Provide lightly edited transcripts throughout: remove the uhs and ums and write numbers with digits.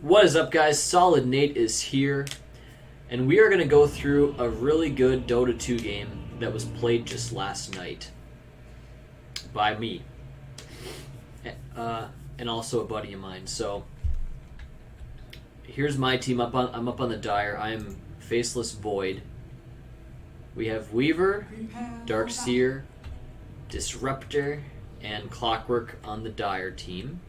What is up, guys? Solid Nate is here, and we are going to go through a really good Dota 2 game that was played just last night by me, and also a buddy of mine. So here's my team. I'm up on the Dire. I am Faceless Void. We have Weaver, Darkseer, Disruptor, and Clockwork on the Dire team.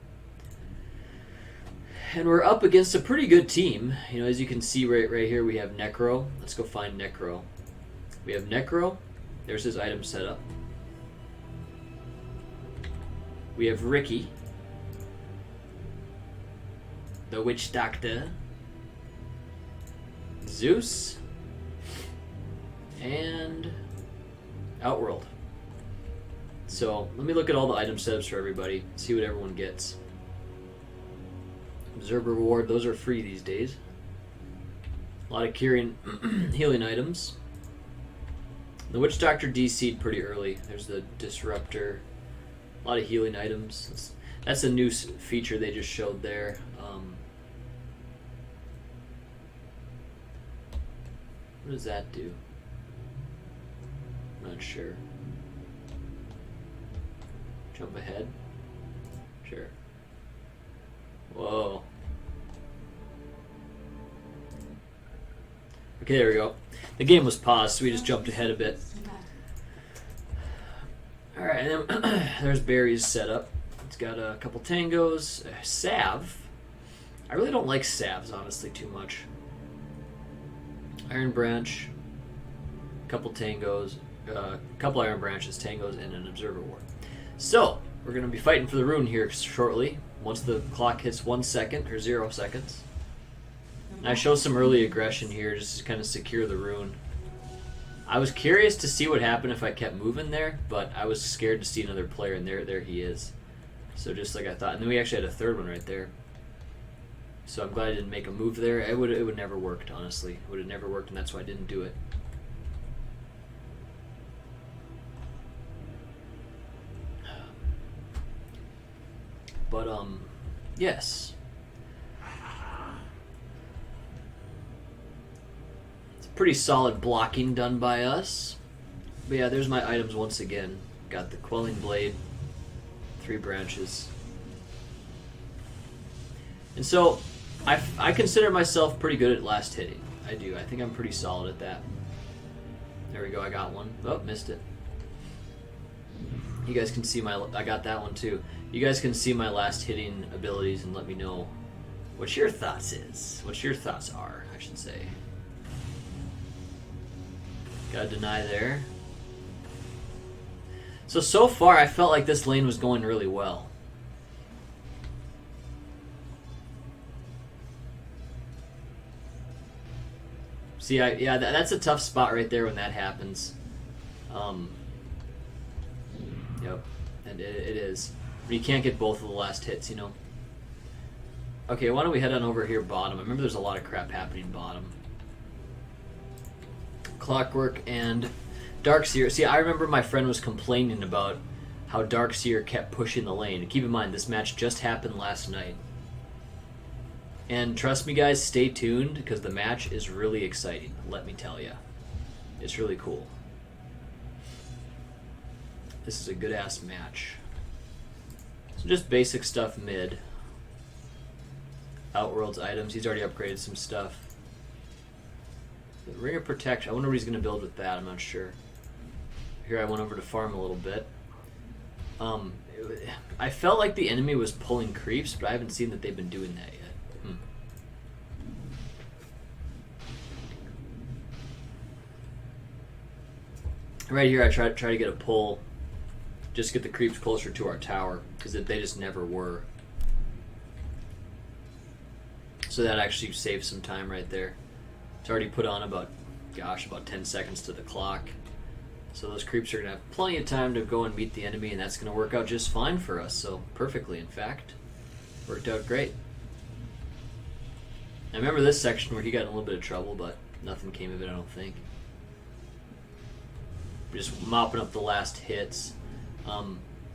And we're up against a pretty good team. You know, as you can see right here, we have Necro. Let's go find Necro. We have Necro. There's his item setup. We have Ricky, the Witch Doctor, Zeus, and Outworld. So let me look at all the item setups for everybody, see what everyone gets. Observer Reward, those are free these days. A lot of curing healing items. The Witch Doctor DC'd pretty early. There's the Disruptor. A lot of healing items. That's a new feature they just showed there. What does that do? I'm not sure. Jump ahead? Sure. Whoa. Okay, there we go. The game was paused, so we just jumped ahead a bit. Alright, and then there's Barry's setup. It's got a couple tangos, a Sav. I really don't like Savs, honestly, too much. Iron Branch, a couple tangos, a couple Iron Branches, tangos, and an Observer Ward. So, we're going to be fighting for the rune here shortly, once the clock hits 1 second, or 0 seconds. And I show some early aggression here, just to kind of secure the rune. I was curious to see what happened if I kept moving there, but I was scared to see another player, and there he is. So just like I thought. And then we actually had a third one right there. So I'm glad I didn't make a move there. It would never worked, honestly. It would have never worked, and that's why I didn't do it. But, yes. It's pretty solid blocking done by us. But yeah, there's my items once again. Got the Quelling Blade, 3 branches. And so, I consider myself pretty good at last hitting. I do. I think I'm pretty solid at that. There we go, I got one. Oh, missed it. You guys can see I got that one too. You guys can see my last hitting abilities and let me know what your thoughts are, I should say. Gotta deny there. So far I felt like this lane was going really well. See, yeah, that's a tough spot right there when that happens. Yep, and it is. But you can't get both of the last hits, you know. Okay, why don't we head on over here bottom? I remember there's a lot of crap happening bottom. Clockwork and Darkseer. See, I remember my friend was complaining about how Darkseer kept pushing the lane. And keep in mind, this match just happened last night. And trust me, guys, stay tuned, because the match is really exciting, let me tell you. It's really cool. This is a good-ass match. So just basic stuff mid. Outworld's items. He's already upgraded some stuff. The Ring of Protection. I wonder what he's going to build with that. I'm not sure. Here I went over to farm a little bit. I felt like the enemy was pulling creeps, but I haven't seen that they've been doing that yet. Right here I try to get a pull. Just get the creeps closer to our tower, because they just never were. So that actually saves some time right there. It's already put on about 10 seconds to the clock. So those creeps are going to have plenty of time to go and meet the enemy, and that's going to work out just fine for us. So perfectly, in fact. Worked out great. I remember this section where he got in a little bit of trouble, but nothing came of it, I don't think. Just mopping up the last hits.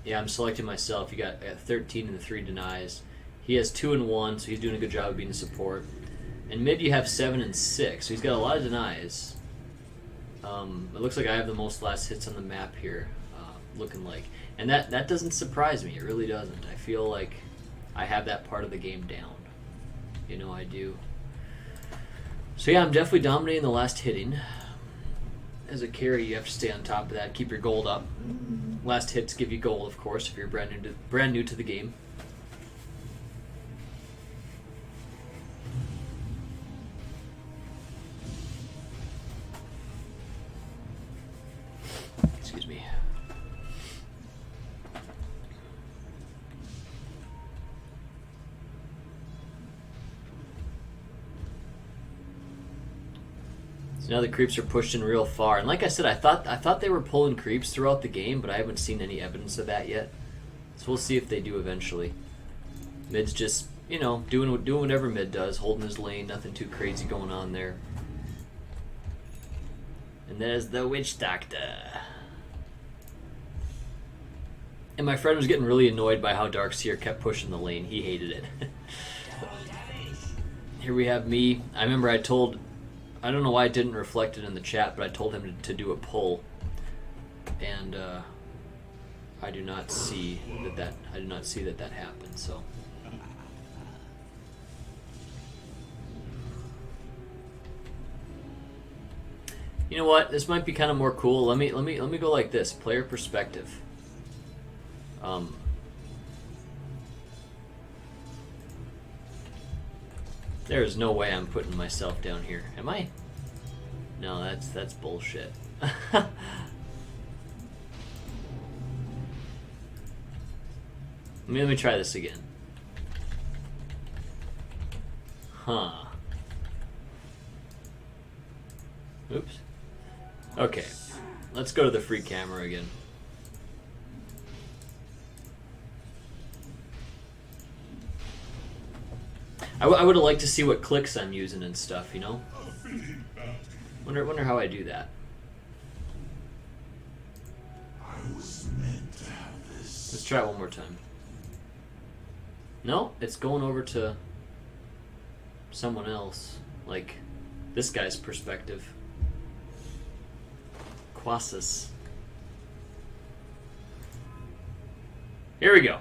Yeah, I'm selecting myself. You got 13 and the 3 denies. He has 2 and 1, so he's doing a good job of being a support. And mid you have 7 and 6, so he's got a lot of denies. It looks like I have the most last hits on the map here, looking like. And that doesn't surprise me, it really doesn't. I feel like I have that part of the game down. You know I do. So yeah, I'm definitely dominating the last hitting. As a carry, you have to stay on top of that, keep your gold up. Last hits give you gold, of course, if you're brand new to the game. Excuse me. So now the creeps are pushed in real far, and like I said, I thought they were pulling creeps throughout the game, but I haven't seen any evidence of that yet. So we'll see if they do eventually. Mid's just, you know, doing whatever mid does, holding his lane, nothing too crazy going on there. And there's the witch doctor. And my friend was getting really annoyed by how Darkseer kept pushing the lane. He hated it. Here we have me. I remember I don't know why I didn't reflect it in the chat, but I told him to do a pull, and I do not see that happened. So you know what? This might be kind of more cool. Let me go like this. Player perspective. There is no way I'm putting myself down here. Am I? No, that's bullshit. Let me try this again. Huh. Oops. Okay. Let's go to the free camera again. I would have liked to see what clicks I'm using and stuff, you know? Wonder how I do that. Let's try it one more time. No, it's going over to someone else. Like this guy's perspective. Quasis. Here we go.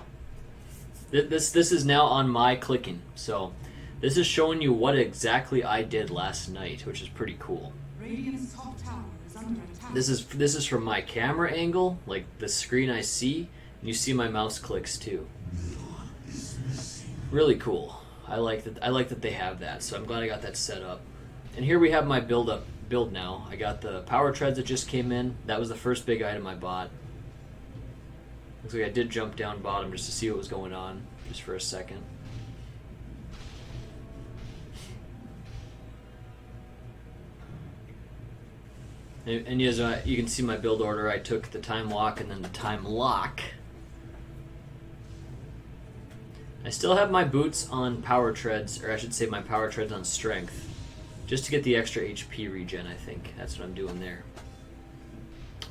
This is now on my clicking, so this is showing you what exactly I did last night, which is pretty cool. Radiant's top tower is under attack. This is from my camera angle, like the screen I see, and you see my mouse clicks too. Really cool. I like that they have that, so I'm glad I got that set up. And here we have my build now. I got the power treads that just came in. That was the first big item I bought. Looks like I did jump down bottom just to see what was going on, just for a second. And as you can see my build order, I took the time walk and then the time lock. I still have my boots on power treads, or I should say my power treads on strength, just to get the extra HP regen. I think that's what I'm doing there.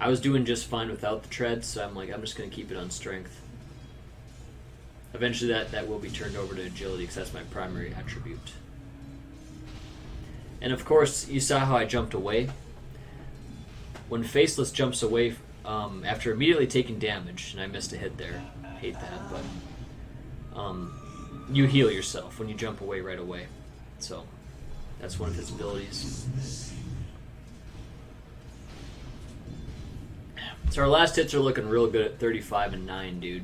I was doing just fine without the treads, so I'm just going to keep it on strength. Eventually that will be turned over to agility, because that's my primary attribute. And of course, you saw how I jumped away. When Faceless jumps away after immediately taking damage, and I missed a hit there, hate that, but you heal yourself when you jump away right away. So that's one of his abilities. So our last hits are looking real good at 35 and 9, dude.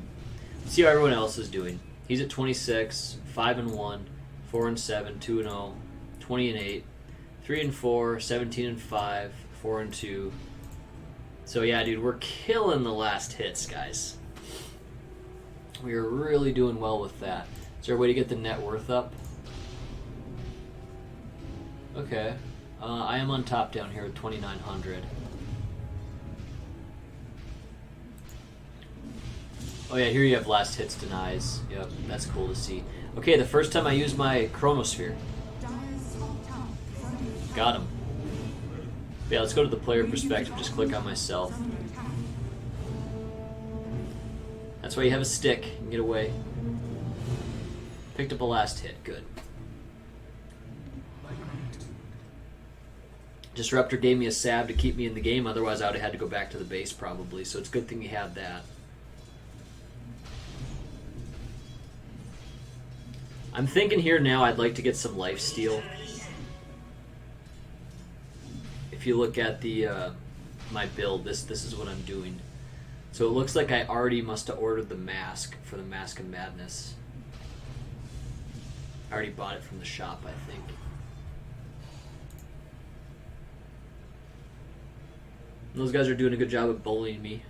See how everyone else is doing. He's at 26, 5 and 1, 4 and 7, 2 and 0, 20 and 8, 3 and 4, 17 and 5, 4 and 2. So yeah, dude, we're killing the last hits, guys. We are really doing well with that. Is there a way to get the net worth up? Okay. I am on top down here with 2,900. Oh yeah, here you have last hits denies. Yep, that's cool to see. Okay, the first time I used my chronosphere. Got him. Yeah, let's go to the player perspective. Just click on myself. That's why you have a stick and get away. Picked up a last hit. Good. Disruptor gave me a salve to keep me in the game, otherwise I would have had to go back to the base probably, so it's a good thing he had that. I'm thinking here now I'd like to get some lifesteal. If you look at the my build, this is what I'm doing. So it looks like I already must have ordered the mask for the Mask of Madness. I already bought it from the shop, I think. Those guys are doing a good job of bullying me.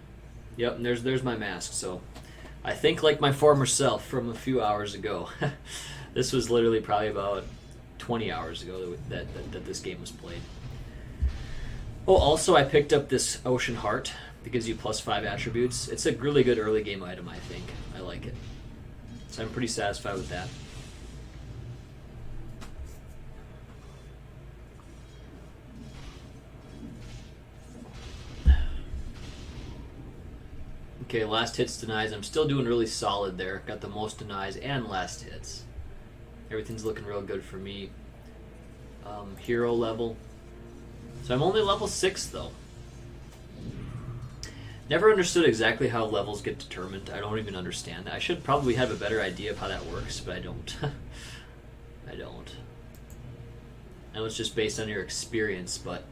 Yep, and there's my mask. So I think like my former self from a few hours ago. This was literally probably about 20 hours ago that this game was played. Oh, also I picked up this Ocean Heart that gives you +5 attributes. It's a really good early game item, I think. I like it. So I'm pretty satisfied with that. Okay, last hits denies. I'm still doing really solid there. Got the most denies and last hits. Everything's looking real good for me. Hero level. So I'm only level 6 though. Never understood exactly how levels get determined. I don't even understand that. I should probably have a better idea of how that works, but I don't. I don't. I know it's just based on your experience, but...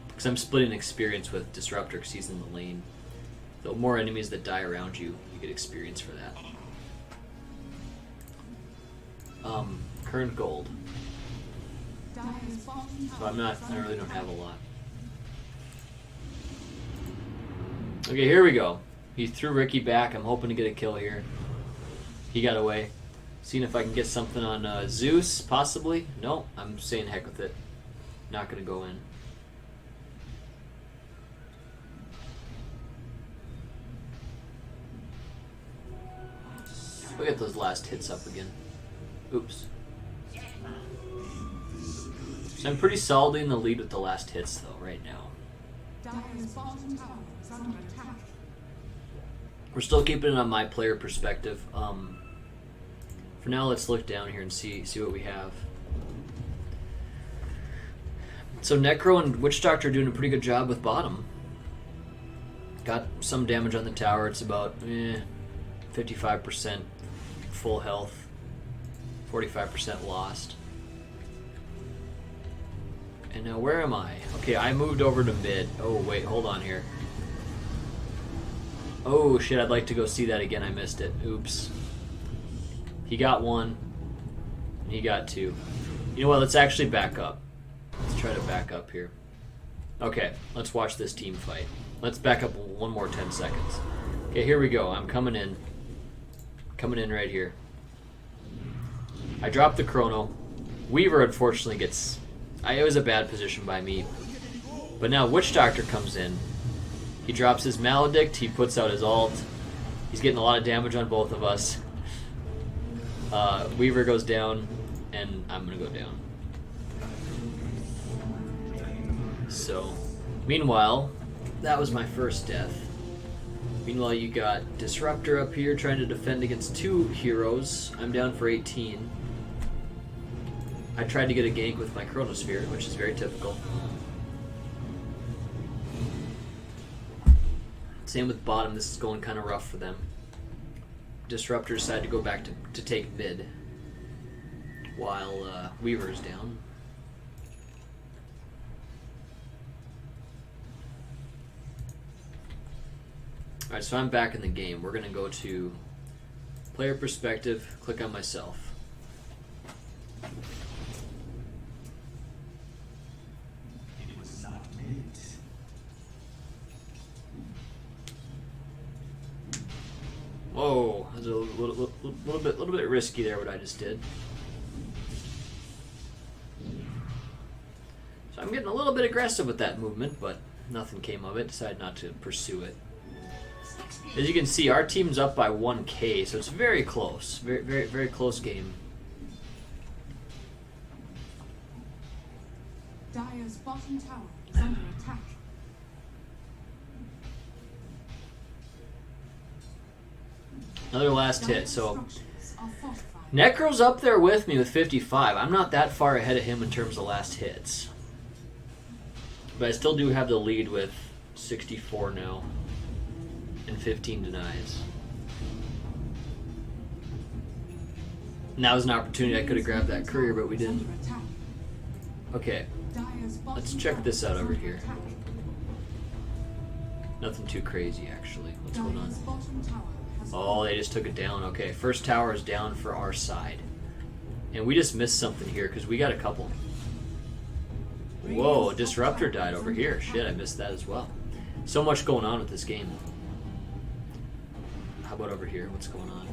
Because I'm splitting experience with Disruptor because he's in the lane. The more enemies that die around you, you get experience for that. Current gold. So I really don't have a lot. Okay, here we go. He threw Ricky back. I'm hoping to get a kill here. He got away. Seeing if I can get something on Zeus, possibly. No, I'm saying heck with it. Not going to go in. We'll get those last hits up again. Oops. So I'm pretty solidly in the lead with the last hits, though, right now. Dire's bottom tower is under attack. We're still keeping it on my player perspective. For now, let's look down here and see what we have. So Necro and Witch Doctor are doing a pretty good job with bottom. Got some damage on the tower. It's about 55% full health, 45% lost. And now where am I? Okay, I moved over to mid. Oh wait, hold on here. Oh shit, I'd like to go see that again. I missed it. Oops. He got one. He got two. You know what? Let's actually back up. Let's try to back up here. Okay, let's watch this team fight. Let's back up one more 10 seconds. Okay, here we go. I'm coming in. Coming in right here. I dropped the chrono. Weaver unfortunately gets... it was a bad position by me. But now Witch Doctor comes in. He drops his Maledict. He puts out his ult. He's getting a lot of damage on both of us. Weaver goes down, and I'm going to go down. So, meanwhile, that was my first death. Meanwhile, you got Disruptor up here trying to defend against two heroes. I'm down for 18. I tried to get a gank with my Chronosphere, which is very typical. Same with bottom. This is going kind of rough for them. Disruptor decided to go back to take mid, while Weaver is down. Alright, so I'm back in the game. We're going to go to player perspective, click on myself. It was not meant. Whoa, that was a little bit risky there what I just did. So I'm getting a little bit aggressive with that movement, but nothing came of it. Decided not to pursue it. As you can see, our team's up by 1k, so it's very close. Very close game. Dire's bottom tower is under attack. Another last hit, so Structures are fortified. Necro's up there with me with 55. I'm not that far ahead of him in terms of last hits. But I still do have the lead with 64 now. And 15 denies. And that was an opportunity I could have grabbed that courier, but we didn't. Okay, let's check this out over here. Nothing too crazy, actually. What's going on? Oh, they just took it down. Okay, first tower is down for our side. And we just missed something here, because we got a couple. Whoa, a disruptor died over here. Shit, I missed that as well. So much going on with this game. How about over here? What's going on?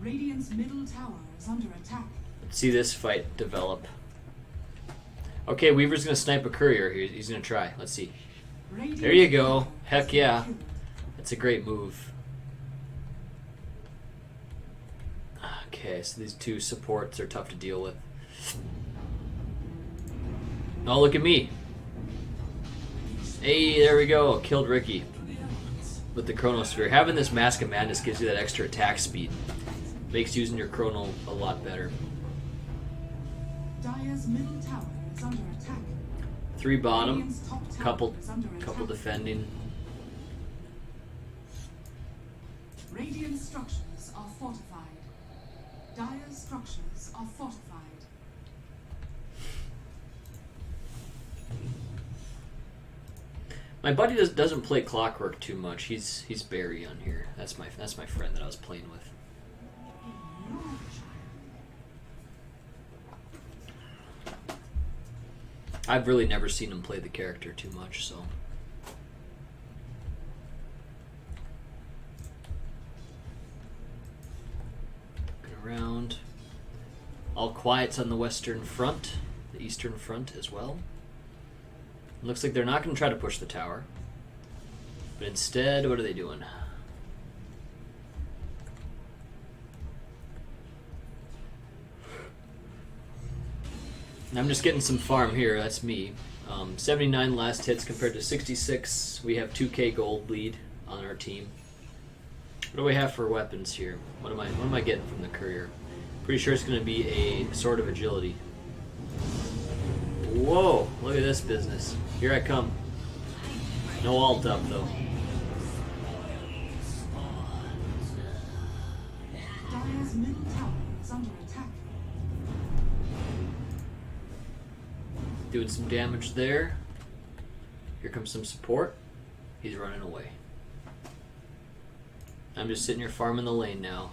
Radiant's middle tower is under attack. Let's see this fight develop. Okay, Weaver's going to snipe a courier. He's going to try. Let's see. There you go. Heck yeah. That's a great move. Okay, so these two supports are tough to deal with. Oh, look at me. Hey, there we go. Killed Ricky with the Chronosphere. Having this Mask of Madness gives you that extra attack speed. Makes using your Chrono a lot better. Dire's middle tower is under attack. 3 bottom, Radiant's top tower couple is under attack. defending. Radiant structures are fortified. Dire's structures are fortified. My buddy doesn't play Clockwork too much. He's Barry on here. That's my friend that I was playing with. I've really never seen him play the character too much, so. Looking around. All quiet's on the western front, the eastern front as well. Looks like they're not going to try to push the tower. But instead, what are they doing? I'm just getting some farm here. That's me. 79 last hits compared to 66. We have 2k gold lead on our team. What do we have for weapons here? What am I getting from the courier? Pretty sure it's going to be a sword of agility. Whoa! Look at this business. Here I come. No alt up though. Dire's middle tower is under attack. Doing some damage there. Here comes some support. He's running away. I'm just sitting here farming the lane now.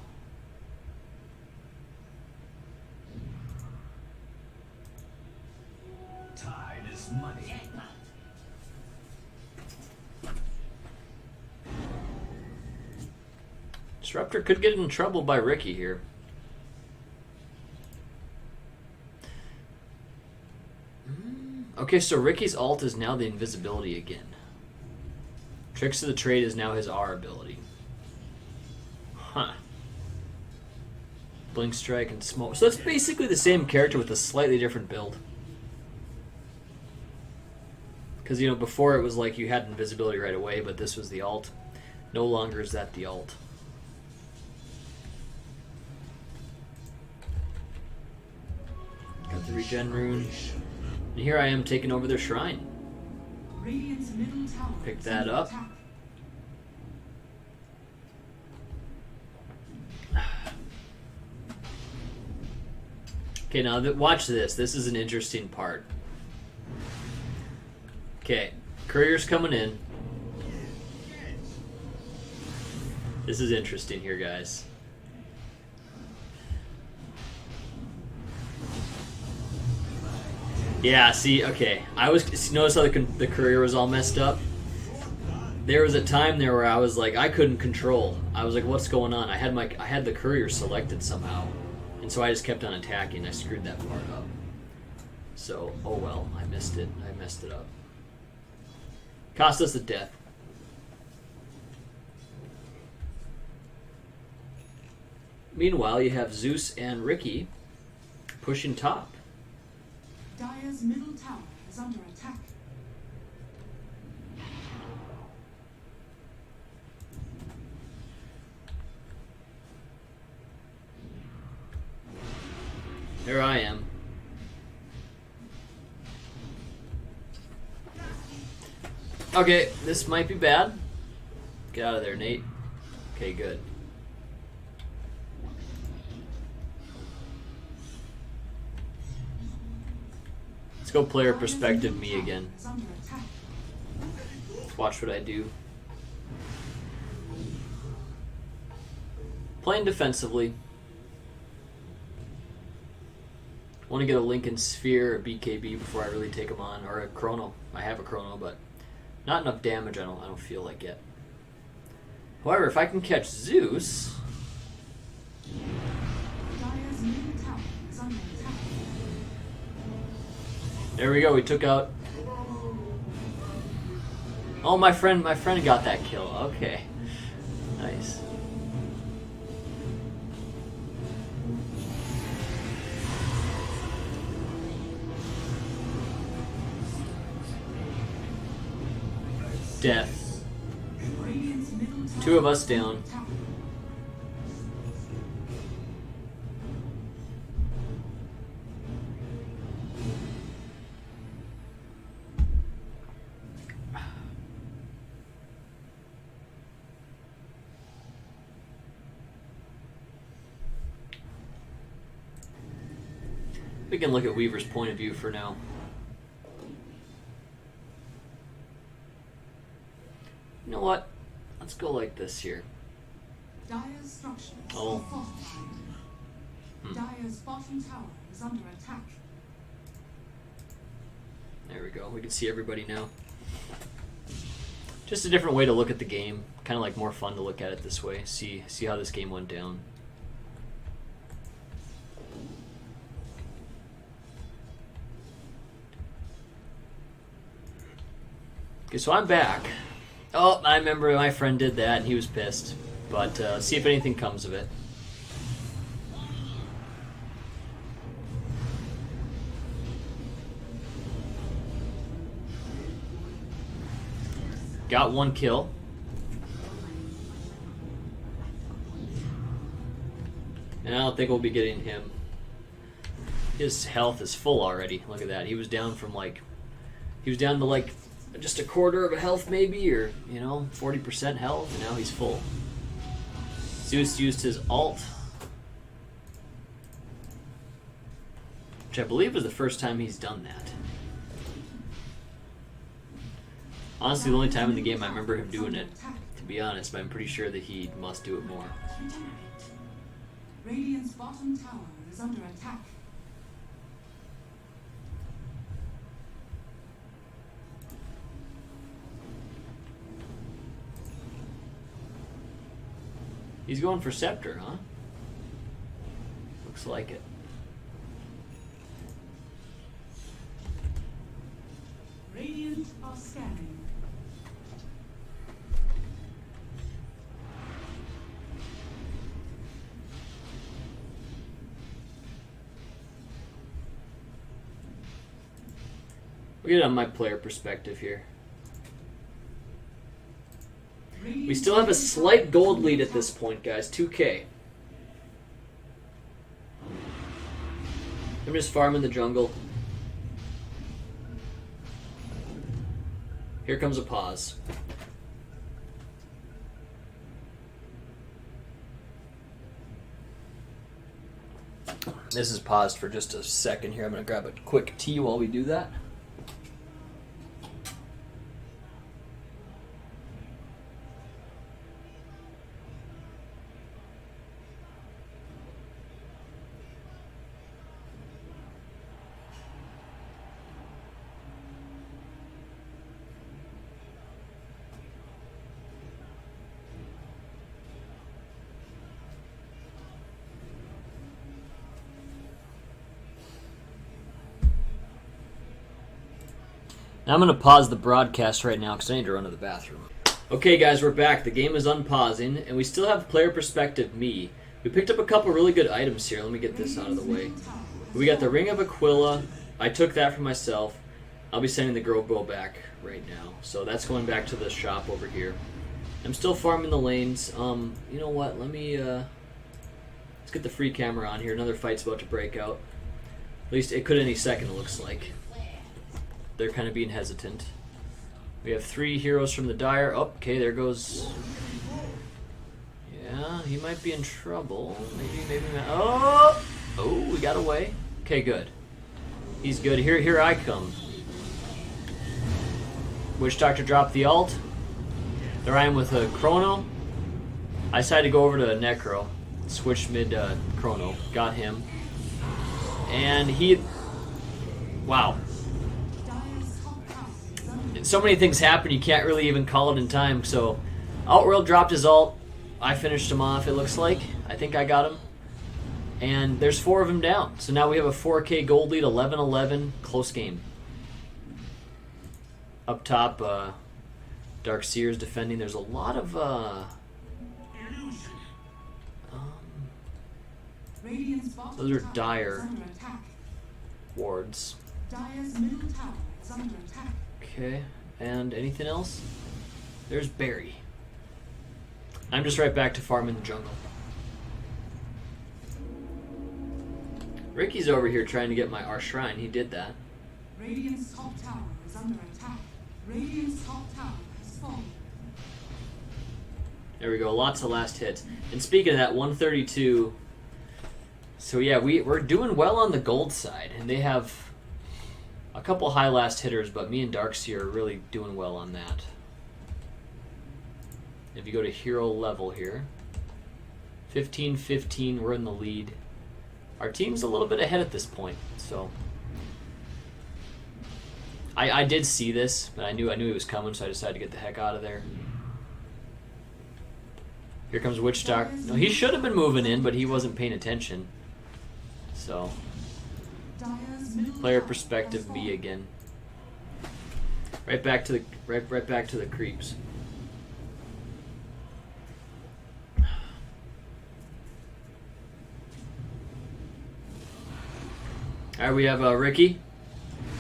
Tide is money. Disruptor could get in trouble by Ricky here. Okay, so Ricky's alt is now the invisibility again. Tricks of the Trade is now his R ability. Huh. Blink Strike and Smoke. So that's basically the same character with a slightly different build. Because, you know, before it was like you had invisibility right away, but this was the alt. No longer is that the alt. Got the regen rune. And here I am taking over their shrine. Radiant's middle tower Pick is that under up. attack. Okay, now watch this. This is an interesting part. Okay, courier's coming in. This is interesting here, guys. Yeah, see, okay. Notice how the courier was all messed up? There was a time there where I was like, I couldn't control. I was like, what's going on? I had the courier selected somehow. And so I just kept on attacking. I screwed that part up. So, oh well, I missed it. I messed it up. Cost us a death. Meanwhile, you have Zeus and Ricky pushing top. Dire's middle tower is under attack. Here I am. Okay, this might be bad. Get out of there, Nate. Okay, good. Let's go player perspective me again. Let's watch what I do. Playing defensively. Want to get a Lincoln Sphere or BKB before I really take him on, or a Chrono. I have a Chrono, but not enough damage. I don't feel like yet. However, if I can catch Zeus, Dire's middle tower is under attack. there we go. We took out. Oh, my friend got that kill. Okay, nice. Death. Radiant's middle tower Two of us is down. under attack. We can look at Weaver's point of view for now. You know what? Let's go like this here. Dire's structures Oh. are fortified. Dire's bottom tower is under attack. There we go. We can see everybody now. Just a different way to look at the game. Kind of like more fun to look at it this way. See how this game went down. Okay, so I'm back. Oh, I remember my friend did that and he was pissed. But see if anything comes of it. Got one kill. And I don't think we'll be getting him. His health is full already. Look at that. He was down from he was down to like just a quarter of a health maybe, or 40% health, and now he's full. Zeus used his ult, which I believe was the first time he's done that. Honestly, the only time in the game I remember him doing it, to be honest, but I'm pretty sure that he must do it more. Radiant's bottom tower is under attack. He's going for Scepter, huh? Looks like it. Radiant are scanning. We'll get it on my player perspective here. We still have a slight gold lead at this point, guys. 2K. I'm just farming the jungle. Here comes a pause. This is paused for just a second here. I'm going to grab a quick tea while we do that. Now I'm going to pause the broadcast right now because I need to run to the bathroom. Okay, guys, we're back. The game is unpausing, and we still have player perspective me. We picked up a couple really good items here. Let me get this out of the way. We got the Ring of Aquila. I took that for myself. I'll be sending the Grobo back right now. So that's going back to the shop over here. I'm still farming the lanes. You know what? Let me... let's get the free camera on here. Another fight's about to break out. At least it could any second, it looks like. They're kind of being hesitant. We have 3 heroes from the Dire. Oh, okay, there goes... Yeah, he might be in trouble. Maybe not. Oh! Oh, we got away. Okay, good. He's good. Here I come. Witch Doctor dropped the ult. There I am with a Chrono. I decided to go over to Necro. Switched mid Chrono. Got him. And he... Wow. So many things happen, you can't really even call it in time. So, Outworld dropped his ult. I finished him off, it looks like. I think I got him. And there's 4 of them down. So now we have a 4K gold lead, 11-11. Close game. Up top, Dark Seer's defending. There's a lot of... those are Dire wards. Dire's middle tower is under attack. Okay, and anything else? There's Barry. I'm just right back to farming the jungle. Ricky's over here trying to get our shrine. He did that. Radiant's top tower is under attack. Radiant's top tower has fallen. There we go. Lots of last hits. And speaking of that, 132. So yeah, we're doing well on the gold side, and they have a couple high last hitters, but me and Darkseer are really doing well on that. If you go to hero level here, 15-15, we're in the lead. Our team's a little bit ahead at this point, so I did see this, but I knew he was coming, so I decided to get the heck out of there. Here comes Witch Doctor. No, he should have been moving in, but he wasn't paying attention. So, player perspective, me again. Right back to the creeps. All right, we have Ricky.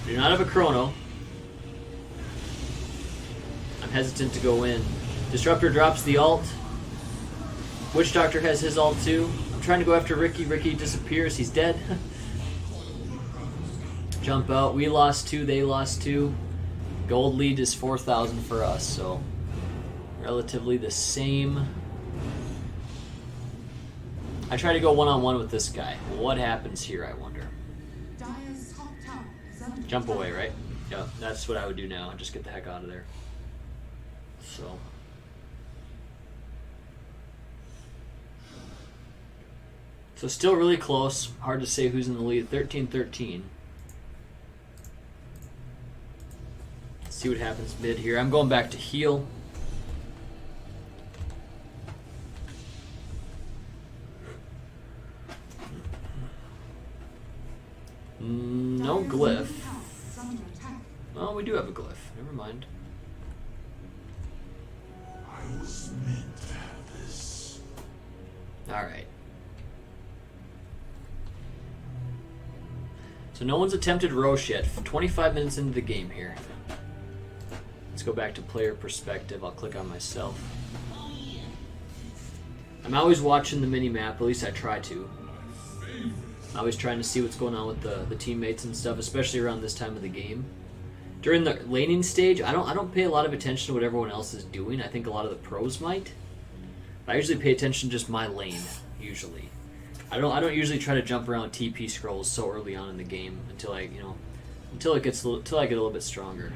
We do not have a Chrono. I'm hesitant to go in. Disruptor drops the ult. Witch Doctor has his ult too. I'm trying to go after Ricky. Ricky disappears. He's dead. Jump out. We lost 2. They lost 2. Gold lead is 4,000 for us, so relatively the same. I try to go one-on-one with this guy. What happens here, I wonder? Jump away, right? Yeah, that's what I would do now. Just get the heck out of there. So still really close. Hard to say who's in the lead. 13-13. Let's see what happens mid here. I'm going back to heal. No glyph. Oh, we do have a glyph. Never mind. I was meant to have this. Alright. So no one's attempted Roche yet. 25 minutes into the game here. Let's go back to player perspective. I'll click on myself. I'm always watching the mini-map. At least I try to. I'm always trying to see what's going on with the teammates and stuff, especially around this time of the game. During the laning stage, I don't pay a lot of attention to what everyone else is doing. I think a lot of the pros might. But I usually pay attention to just my lane, usually. I don't usually try to jump around TP scrolls so early on in the game until I get a little bit stronger.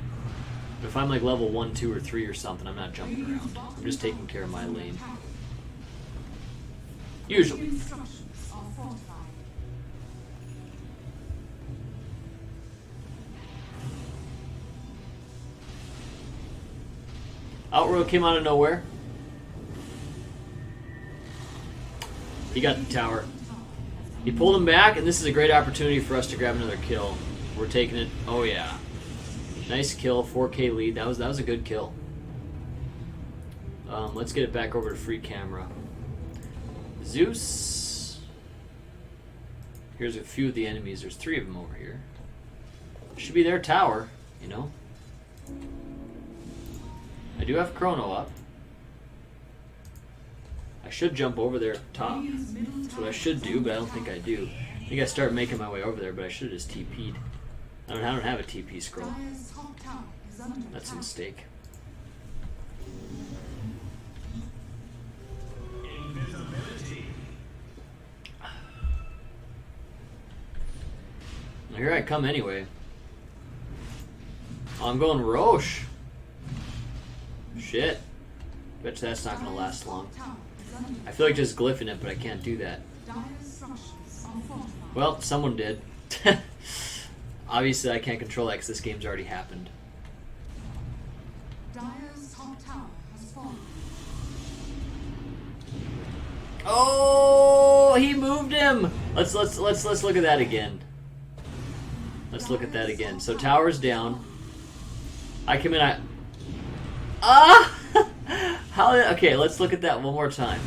But if I'm like level 1, 2, or 3 or something, I'm not jumping around. I'm just taking care of my lane. Usually. Outroad came out of nowhere. He got the tower. He pulled him back, and this is a great opportunity for us to grab another kill. We're taking it. Oh yeah, nice kill. 4K lead. That was a good kill. Let's get it back over to free camera. Zeus. Here's a few of the enemies. There's 3 of them over here. Should be their tower, you know. I do have Chrono up. I should jump over there top. That's what I should do, but I don't think I do. I think I start making my way over there, but I should have just TP'd. I don't have a TP scroll. Dire's top tower is under That's a attack. mistake. Well, here I come anyway. Oh, I'm going Roche. Shit. Bet you that's not gonna last long. I feel like just glyphing it, but I can't do that. Dire's structures are fortified. Well, someone did. Obviously, I can't control that because this game's already happened. Dire's top tower has fallen. Oh, he moved him. Let's look at that again. Let's look at that again. So tower's down. I come in. Okay, let's look at that one more time.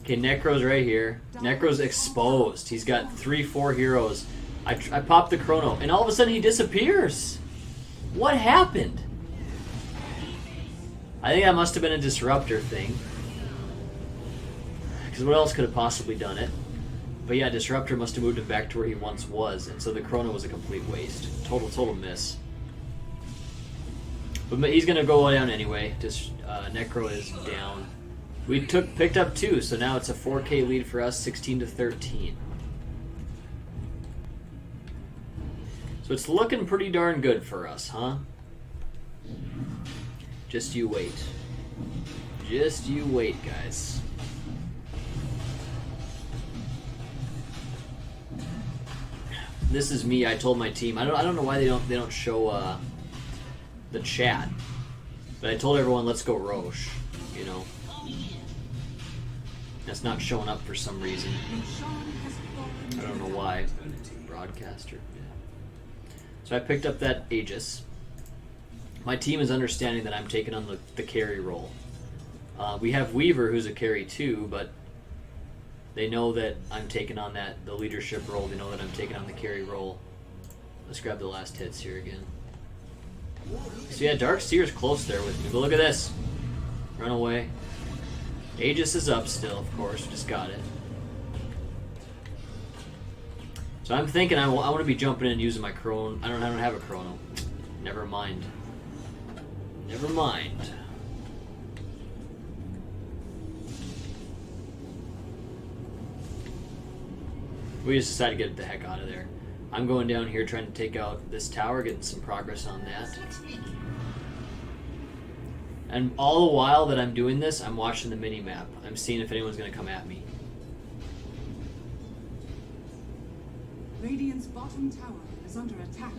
Okay, Necro's right here. Necro's exposed. He's got 3-4 heroes. I popped the chrono, and all of a sudden he disappears. What happened? I think that must have been a disruptor thing. Because what else could have possibly done it? But yeah, disruptor must have moved him back to where he once was, and so the chrono was a complete waste. Total miss. But he's gonna go down anyway. Just Necro is down. We picked up 2, so now it's a 4K lead for us, 16-13. So it's looking pretty darn good for us, huh? Just you wait. Just you wait, guys. This is me. I told my team. I don't know why they don't show the chat, but I told everyone let's go Roche. You know, that's not showing up for some reason. I don't know why. Broadcaster. Yeah. So I picked up that Aegis. My team is understanding that I'm taking on the carry role. We have Weaver, who's a carry too, but they know that I'm taking on the leadership role. They know that I'm taking on the carry role. Let's grab the last hits here again. So yeah, Darkseer's close there with me, but look at this. Run away. Aegis is up still, of course. Just got it. So I'm thinking I want to be jumping in and using my chrono. I don't have a chrono. Never mind. Never mind. We just decided to get the heck out of there. I'm going down here trying to take out this tower, getting some progress on that. And all the while that I'm doing this, I'm watching the mini-map. I'm seeing if anyone's going to come at me. Radiant's bottom tower is under attack.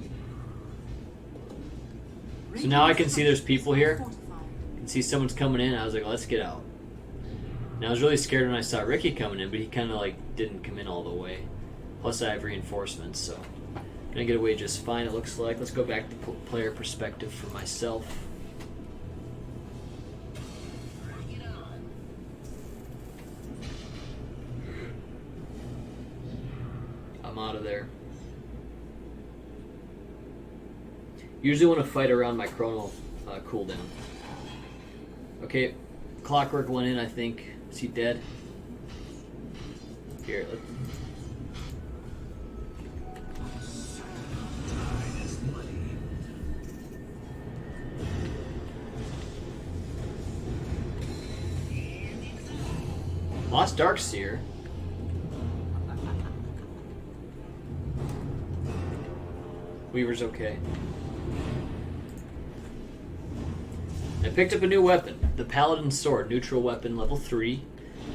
So now I can see there's people here. Fortified. I can see someone's coming in. I was like, let's get out. And I was really scared when I saw Ricky coming in, but he kind of like didn't come in all the way. Plus I have reinforcements, so gonna get away just fine, it looks like. Let's go back to player perspective for myself. I'm out of there. Usually want to fight around my chrono cooldown. Okay, Clockwork went in, I think. Is he dead? Here, let's... Lost Darkseer. Weaver's okay. I picked up a new weapon, the Paladin Sword, neutral weapon, level 3.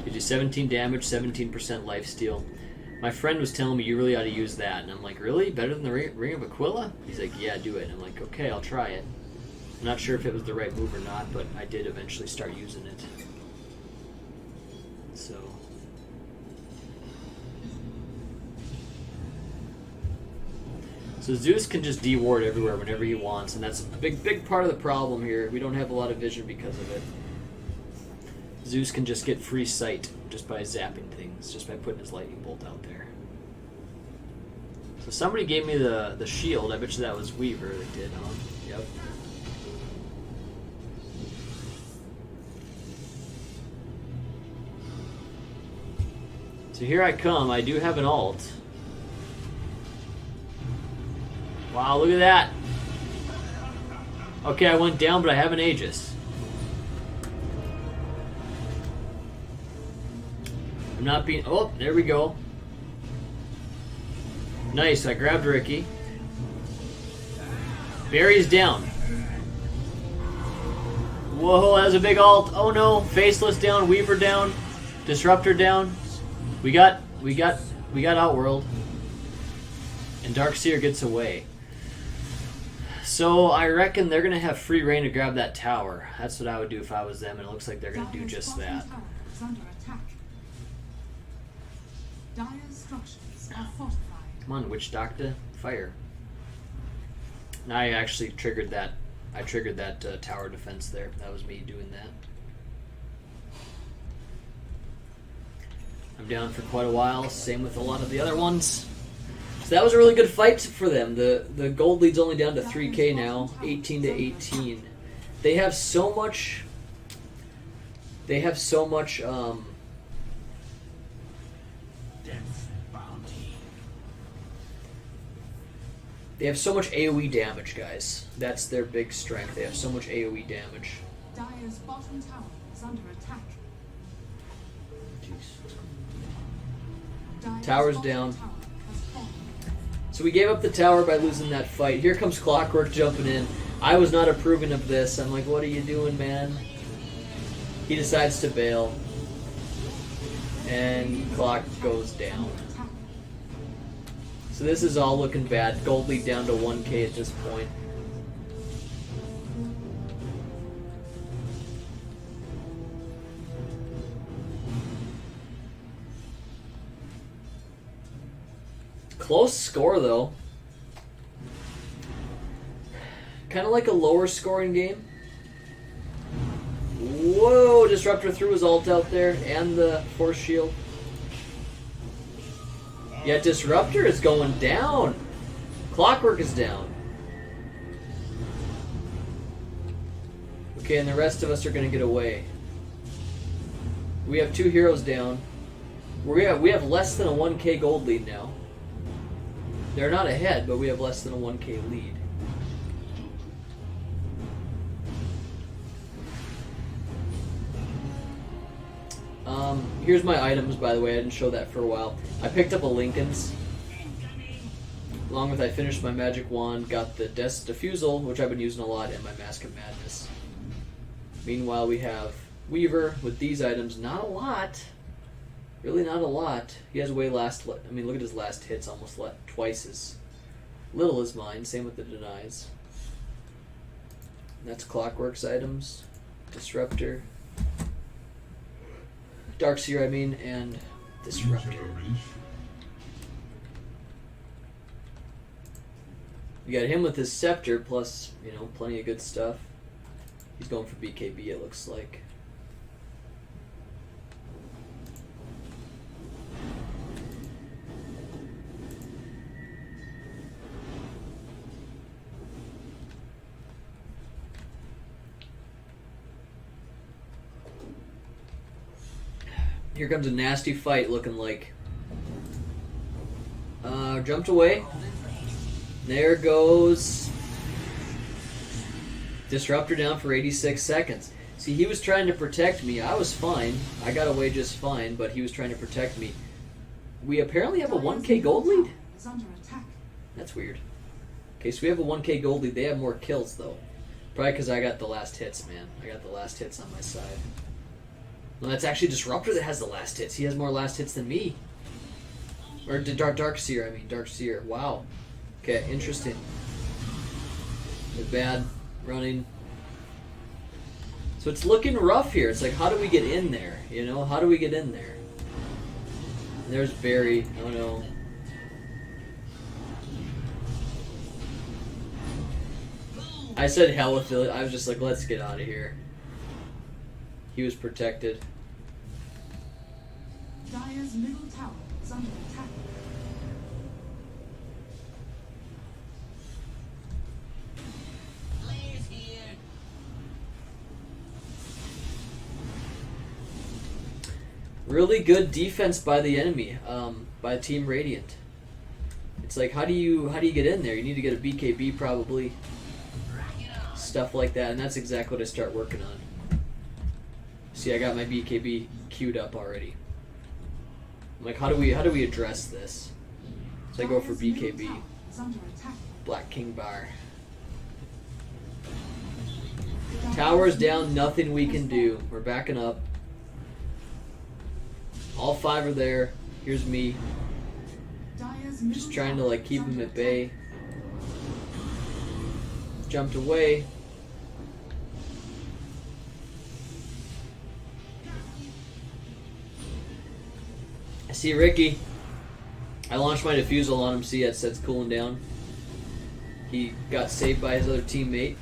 Gives you 17 damage, 17% lifesteal. My friend was telling me you really ought to use that, and I'm like, really? Better than the Ring of Aquila? He's like, yeah, do it. And I'm like, okay, I'll try it. I'm not sure if it was the right move or not, but I did eventually start using it. So Zeus can just de-ward everywhere whenever he wants, and that's a big part of the problem here. We don't have a lot of vision because of it. Zeus can just get free sight just by zapping things, just by putting his lightning bolt out there. So somebody gave me the shield. I bet you that was Weaver that did, huh? Yep. So here I come. I do have an ult. Wow, look at that. Okay, I went down, but I have an Aegis. I'm not being... Oh, there we go. Nice, I grabbed Ricky. Barry's down. Whoa, that was a big ult. Oh no, Faceless down, Weaver down, Disruptor down. We got Outworld. And Darkseer gets away. So I reckon they're gonna have free reign to grab that tower. That's what I would do if I was them, and it looks like they're gonna do just that. Tower is under attack. Dire's structures are fortified. Come on, Witch Doctor, fire. Now I actually triggered that. I triggered that tower defense there. That was me doing that. I'm down for quite a while. Same with a lot of the other ones. So that was a really good fight for them. The gold lead's only down to 3k now, 18 to 18. They have so much. They have so much. Death bounty. They have so much AoE damage, guys. That's their big strength. They have so much AoE damage. Dire's bottom tower is under attack. Dire's Tower's bottom down. tower has fallen. So we gave up the tower by losing that fight. Here comes Clockwork jumping in. I was not approving of this. I'm like, what are you doing, man? He decides to bail. And Clock goes down. Attack. So this is all looking bad. Gold lead down to 1k at this point. Close score, though. Kind of like a lower scoring game. Whoa, Disruptor threw his ult out there and the Force Shield. Yeah, Disruptor is going down. Clockwork is down. Okay, and the rest of us are going to get away. We have 2 heroes down. We have less than a 1k gold lead now. They're not ahead, but we have less than a 1k lead. Here's my items, by the way. I didn't show that for a while. I picked up a Lincoln's. Along with I finished my magic wand, got the Death's Diffusal, which I've been using a lot, and my Mask of Madness. Meanwhile, we have Weaver with these items. Not a lot. Really not a lot. He has way last... I mean, look at his last hits. Almost twice as little as mine. Same with the Denies. And that's Clockwork's items. Disruptor. Darkseer, I mean, and Disruptor. We got him with his Scepter, plus, you know, plenty of good stuff. He's going for BKB, it looks like. Here comes a nasty fight looking like. Jumped away. There goes Disruptor down for 86 seconds. See, he was trying to protect me. I was fine. I got away just fine, but he was trying to protect me. We apparently have a 1k gold lead? Is under attack. That's weird. Okay, so we have a 1k gold lead. They have more kills, though. Probably because I got the last hits, man. I got the last hits on my side. Well, that's actually Disruptor that has the last hits. He has more last hits than me. Or Darkseer, I mean. Darkseer. Wow. Okay, interesting. They're bad running. So it's looking rough here. It's like, how do we get in there? You know, how do we get in there? And there's Barry. Oh no. I said hell with it. I was just like, let's get out of here. He was protected. Dire's middle tower is under attack. Players here. Really good defense by the enemy, by Team Radiant. It's like, how do you get in there? You need to get a BKB probably, stuff like that, and that's exactly what I start working on. See, I got my BKB queued up already. I'm like, how do we address this? So I go for BKB, Black King Bar. Tower's down, nothing we can do. We're backing up. All 5 are there. Here's me. Just trying to like keep him at bay. Jumped away. I see Ricky. I launched my defusal on him. See, that set's cooling down. He got saved by his other teammate.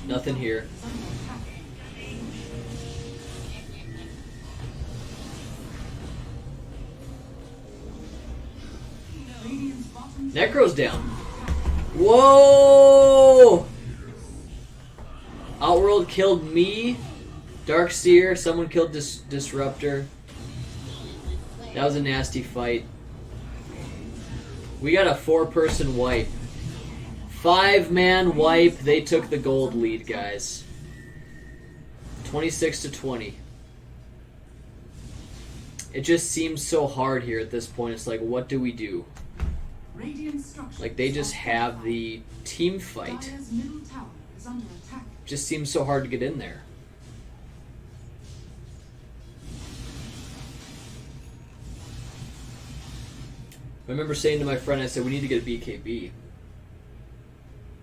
Nothing here. Necro's down. Whoa! Outworld killed me. Darkseer, someone killed Disruptor. That was a nasty fight. We got a 4-person wipe. 5-man wipe. They took the gold lead, guys. 26-20. It just seems so hard here at this point. It's like, what do we do? Like, they just have the team fight. Just seems so hard to get in there. I remember saying to my friend, I said, we need to get a BKB.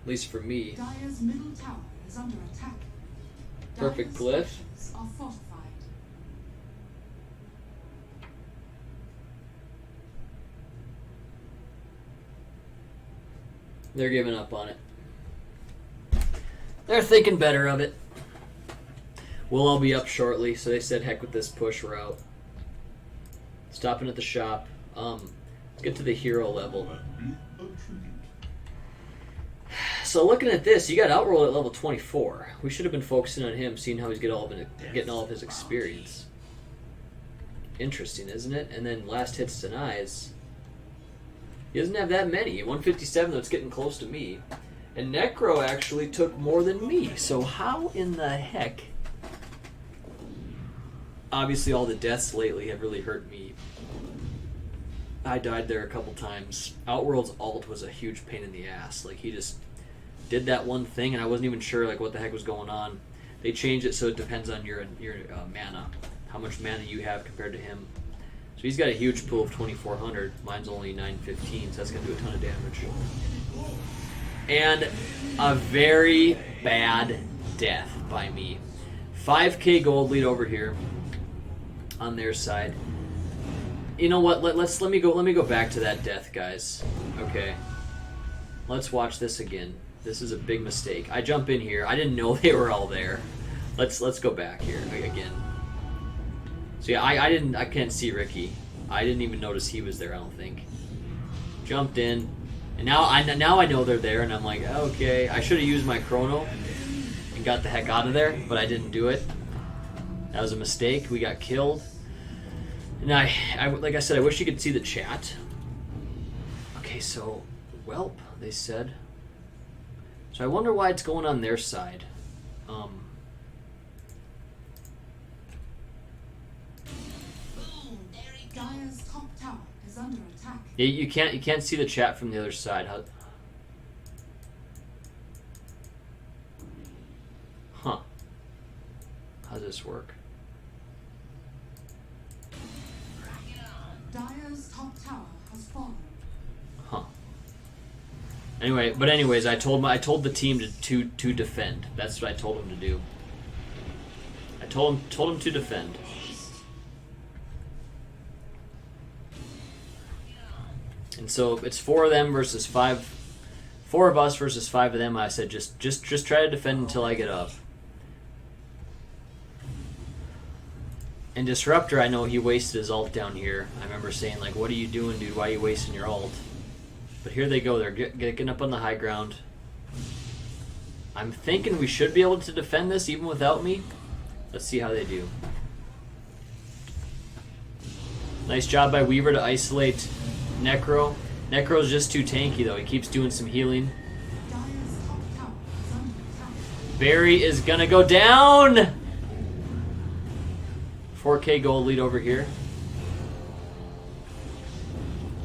At least for me. Dire's middle tower is under attack. Perfect Dire's glyph. structures are fortified. They're giving up on it. They're thinking better of it. We'll all be up shortly, so they said, heck with this push, we're out. Stopping at the shop. Let's get to the hero level. So looking at this, you got Outroll at level 24. We should have been focusing on him, seeing how he's getting all of his experience. Interesting, isn't it? And then last hits denies. He doesn't have that many. 157, that's getting close to me. And Necro actually took more than me. So how in the heck? Obviously all the deaths lately have really hurt me. I died there a couple times. Outworld's ult was a huge pain in the ass. Like, he just did that one thing and I wasn't even sure like what the heck was going on. They changed it so it depends on your mana. How much mana you have compared to him. So he's got a huge pool of 2,400. Mine's only 915, so that's going to do a ton of damage. And a very bad death by me. 5k gold lead over here on their side. You know what? Let me go back to that death, guys. Okay. Let's watch this again. This is a big mistake. I jump in here. I didn't know they were all there. Let's go back here again. So yeah, I can't see Ricky. I didn't even notice he was there, I don't think. Jumped in. And now I know they're there and I'm like, okay, I should have used my chrono and got the heck out of there, but I didn't do it. That was a mistake. We got killed. And I like I said, I wish you could see the chat. Okay, so Whelp, they said. So I wonder why it's going on their side. Dire's top tower is under attack. Yeah, you can't see the chat from the other side. Huh. How does this work? Dire's top tower has fallen. Huh. Anyways, I told the team to defend. That's what I told them to do. I told them to defend. And so it's 4 of them versus 5. 4 of us versus 5 of them. I said just try to defend until I get up. And Disruptor, I know he wasted his ult down here. I remember saying like, "What are you doing, dude? Why are you wasting your ult?" But here they go. They're getting up on the high ground. I'm thinking we should be able to defend this even without me. Let's see how they do. Nice job by Weaver to isolate Necro. Necro's just too tanky though. He keeps doing some healing. Dire's top tower is under attack. Barry is gonna go down! 4K gold lead over here.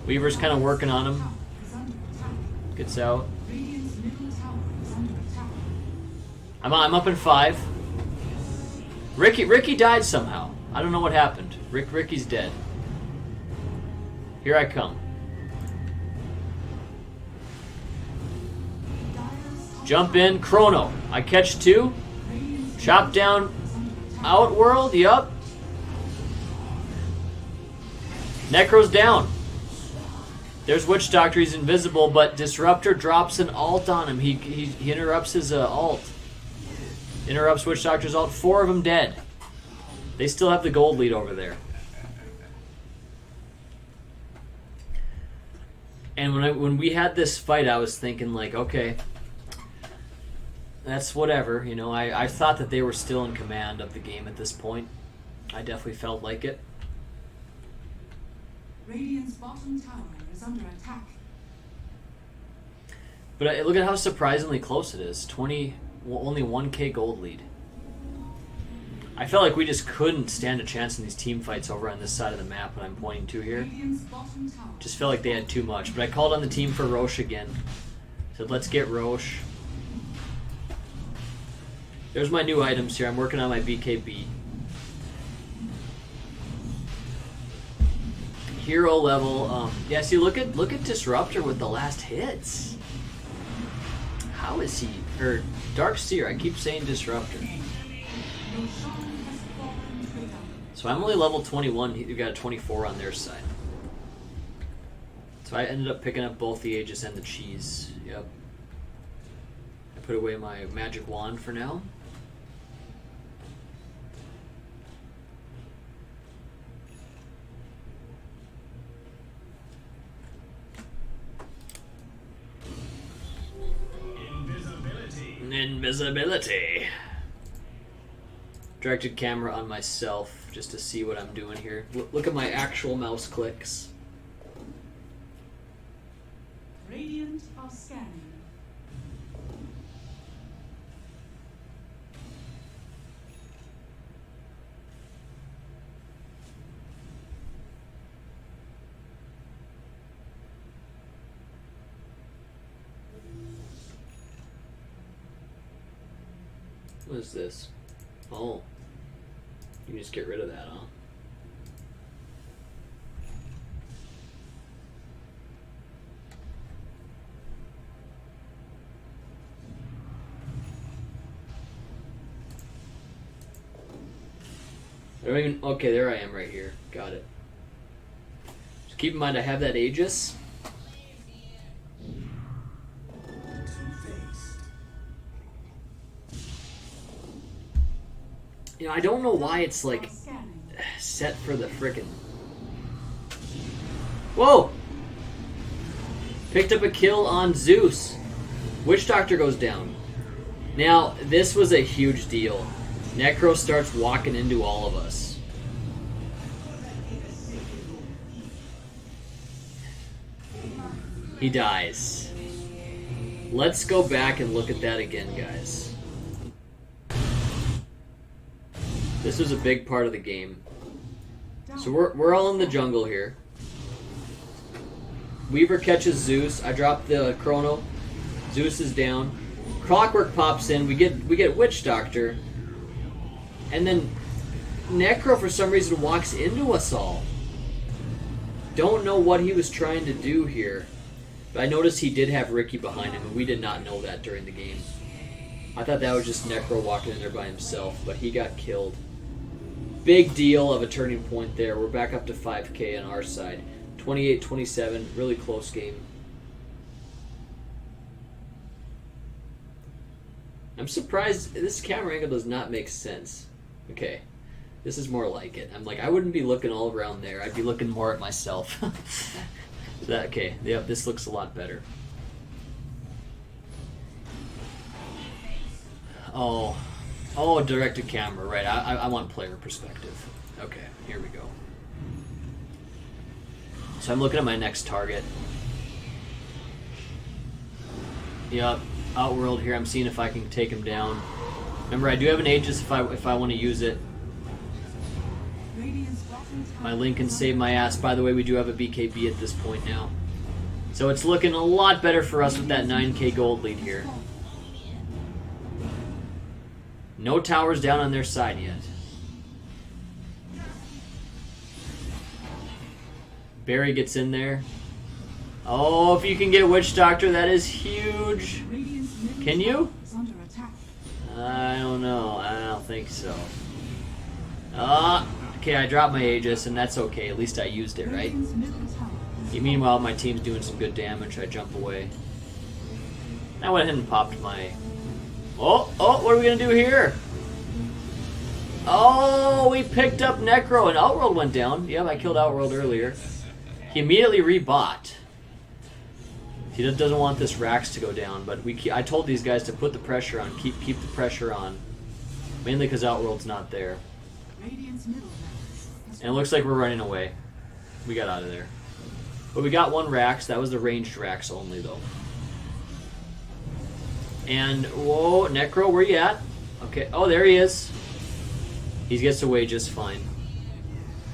Weaver's kind of working on him. Tower is under attack. Gets out. Radiant's middle tower is under attack. I'm up in 5. Ricky died somehow. I don't know what happened. Ricky's dead. Here I come. Dire's top Jump in, Chrono. I catch 2. Radiant's Chop down is under attack. Outworld, yup. Necro's down. There's Witch Doctor, he's invisible, but Disruptor drops an ult on him. He interrupts his ult. Interrupts Witch Doctor's ult. 4 of them dead. They still have the gold lead over there. And when we had this fight, I was thinking like, okay, that's whatever. You know, I thought that they were still in command of the game at this point. I definitely felt like it. Radiant's bottom tower is under attack. But look at how surprisingly close it is. Only 1K gold lead. I felt like we just couldn't stand a chance in these team fights over on this side of the map that I'm pointing to here. Radiant's bottom tower. Just felt like they had too much. But I called on the team for Roche again. Said, let's get Roche. There's my new items here. I'm working on my BKB. Hero level. Yeah, see, look at Disruptor with the last hits. How is he? Or Dark Seer. I keep saying Disruptor. Your shaman has fallen to the ground. So I'm only level 21. You've got a 24 on their side. So I ended up picking up both the Aegis and the cheese. Yep. I put away my magic wand for now. Invisibility. Directed camera on myself just to see what I'm doing here. Look at my actual mouse clicks. Radiant are scanning. What is this? Oh. You can just get rid of that, huh? I don't even... Okay, there I am right here. Got it. Just keep in mind I have that Aegis. You know, I don't know why it's like Are scanning. set for the frickin'. Whoa! Picked up a kill on Zeus. Witch Doctor goes down. Now, this was a huge deal. Necro starts walking into all of us. He dies. Let's go back and look at that again, guys. This was a big part of the game. So we're all in the jungle here. Weaver catches Zeus. I drop the Chrono. Zeus is down. Clockwork pops in. We get Witch Doctor. And then Necro for some reason walks into us all. Don't know what he was trying to do here. But I noticed he did have Ricky behind him, and we did not know that during the game. I thought that was just Necro walking in there by himself, but he got killed. Big deal of a turning point there. We're back up to 5K on our side. 28-27, really close game. I'm surprised this camera angle does not make sense. Okay, this is more like it. I'm like, I wouldn't be looking all around there. I'd be looking more at myself. Okay, yep, this looks a lot better. Oh, directed camera, right. I want player perspective. Okay, here we go. So I'm looking at my next target. Yep, Outworld here. I'm seeing if I can take him down. Remember, I do have an Aegis if I want to use it. Radiant's bottom tower My Link can is save my ass. By the way, we do have a BKB at this point now. So it's looking a lot better for us with that 9k gold lead here. No towers down on their side yet. Barry gets in there. Oh, if you can get Witch Doctor, that is huge. Radiant's middle Can you? tower is under attack. I don't know. I don't think so. Okay, I dropped my Aegis, and that's okay. At least I used it, right? Radiant's middle tower is Meanwhile, my team's doing some good damage. I jump away. I went ahead and popped my... Oh, what are we going to do here? Oh, we picked up Necro, and Outworld went down. Yep, I killed Outworld earlier. He immediately rebought. He doesn't want this Rax to go down, but I told these guys to put the pressure on, keep the pressure on. Mainly because Outworld's not there. Radiant's middle tower is And it looks like we're running away. We got out of there. But we got one Rax. That was the ranged Rax only, though. And, whoa, Necro, where you at? Okay, oh, there he is. He gets away just fine.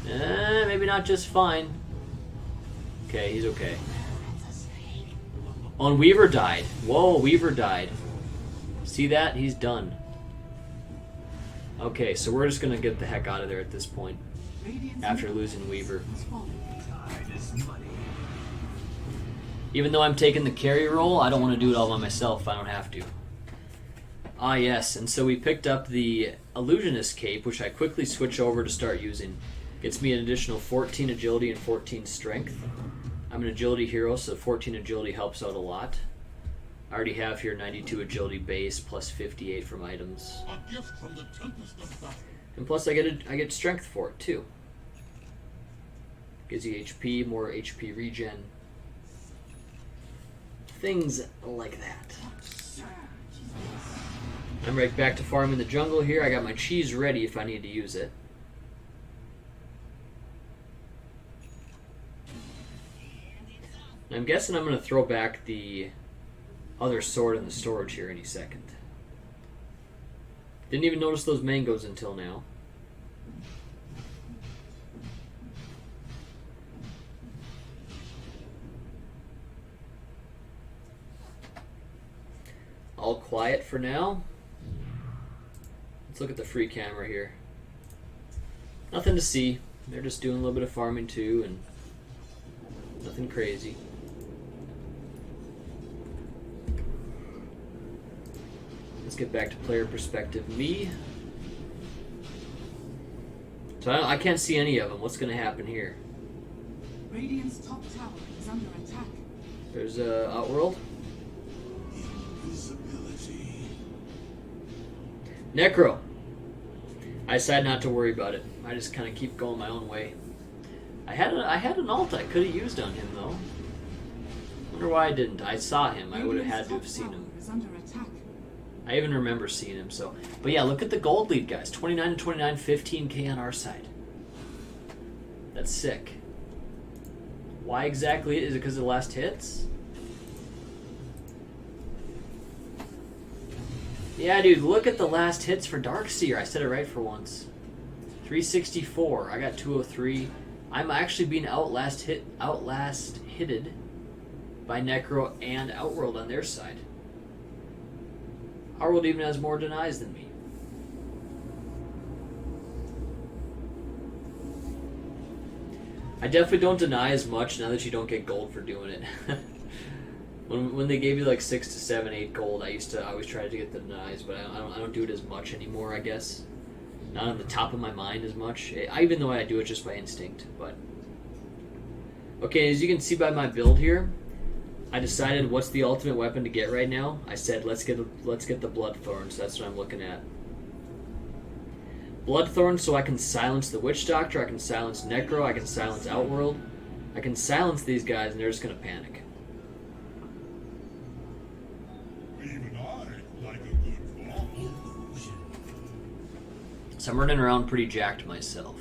Maybe not just fine. Okay, he's okay. Oh, and Weaver died. Whoa, Weaver died. See that? He's done. Okay, so we're just going to get the heck out of there at this point. Radiant's After middle losing Weaver. is falling. Tide is money. Even though I'm taking the carry role, I don't want to do it all by myself if I don't have to. Ah, yes, and so we picked up the Illusionist Cape, which I quickly switch over to start using. Gets me an additional 14 agility and 14 strength. I'm an agility hero, so 14 agility helps out a lot. I already have here 92 agility base plus 58 from items. A gift from the tempest of battle. And plus I get strength for it too. Gives you HP, more HP regen. Things like that. I'm right back to farming the jungle here. I got my cheese ready if I need to use it. I'm guessing I'm going to throw back the other sword in the storage here any second. Didn't even notice those mangoes until now. All quiet for now. Let's look at the free camera here. Nothing to see. They're just doing a little bit of farming too, and nothing crazy. Let's get back to player perspective. Me. So I can't see any of them. What's going to happen here? Radiant's top tower is under attack. There's Outworld. Invisibility. Necro. I decided not to worry about it. I just kind of keep going my own way. I had an ult I could have used on him though. Wonder why I didn't. I saw him. I would have had to have seen him. Is under attack. I even remember seeing him. So, but yeah, look at the gold lead, guys. 29 and 29, 15k on our side. That's sick. Why exactly? Is it because of the last hits? Yeah, dude, look at the last hits for Darkseer. I said it right for once. 364. I got 203. I'm actually being outlast hitted by Necro and Outworld on their side. Outworld even has more denies than me. I definitely don't deny as much now that you don't get gold for doing it. When they gave you like 6 to 7, 8 gold, I always try to get the denies, but I don't do it as much anymore, I guess. Not on the top of my mind as much. Even though I do it just by instinct, but okay, as you can see by my build here, I decided what's the ultimate weapon to get right now. I said let's get the Bloodthorn, so that's what I'm looking at. Bloodthorn, so I can silence the Witch Doctor, I can silence Necro, I can silence Outworld. I can silence these guys and they're just gonna panic. Even I like a good ball. Illusion. So I'm running around pretty jacked myself.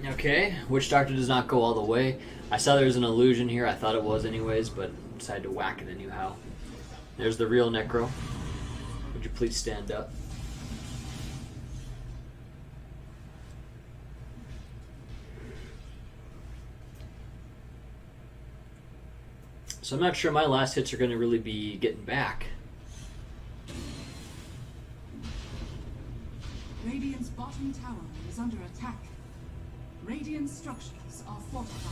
Okay, Witch Doctor does not go all the way. I saw there was an illusion here. I thought it was anyways, but decided to whack it anyhow. There's the real Necro. Would you please stand up? So I'm not sure my last hits are going to really be getting back. Radiant's bottom tower is under attack. Radiant structures are fortified.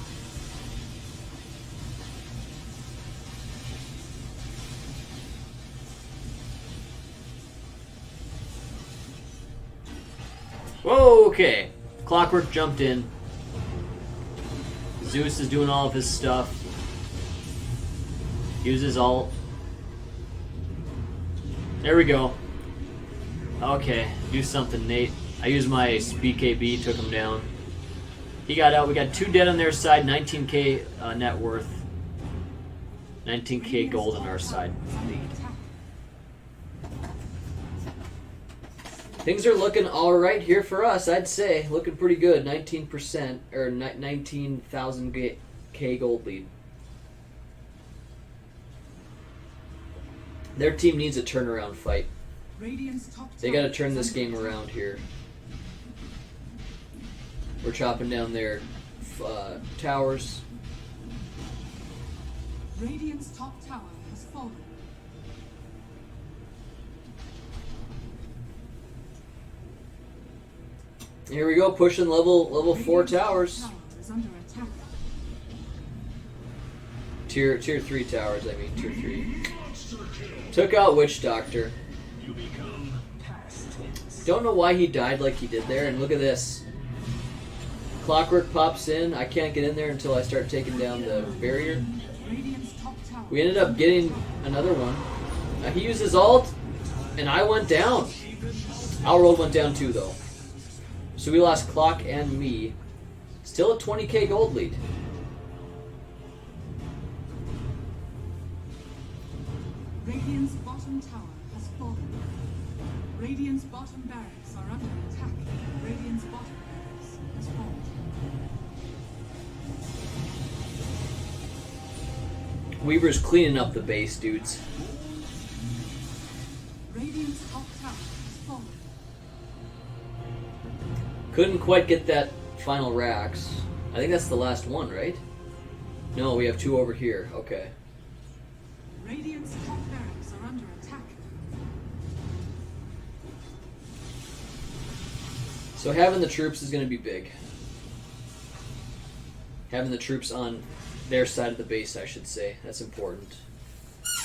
Whoa, okay. Clockwork jumped in. Zeus is doing all of his stuff. Uses ult. There we go. Okay, do something, Nate. I used my BKB, took him down. He got out. We got 2 dead on their side, 19k net worth. 19k gold on our side. Things are looking alright here for us, I'd say. Looking pretty good. 19%, or 19,000 K gold lead. Their team needs a turnaround fight. They gotta turn this game around here. We're chopping down their towers. Radiant's top tower has fallen. Here we go, pushing level 4 towers. Tower is under attack. Tier 3 towers, I mean, tier 3. Took out Witch Doctor. Don't know why he died like he did there, and look at this. Clockwork pops in. I can't get in there until I start taking down the barrier. Radiant's top tower. We ended up getting another one. He used his ult, and I went down. Our world went down too, though. So we lost Clock and me. Still a 20k gold lead. Radiant's bottom tower has fallen. Radiant's bottom barracks are under attack. Radiant's bottom barracks has fallen. Weaver's cleaning up the base, dudes. Radiant's top tower has fallen. Couldn't quite get that final Rax. I think that's the last one, right? No, we have 2 over here. Okay. Radiant's top barracks are under attack. So having the troops is going to be big. Having the troops on their side of the base, I should say. That's important.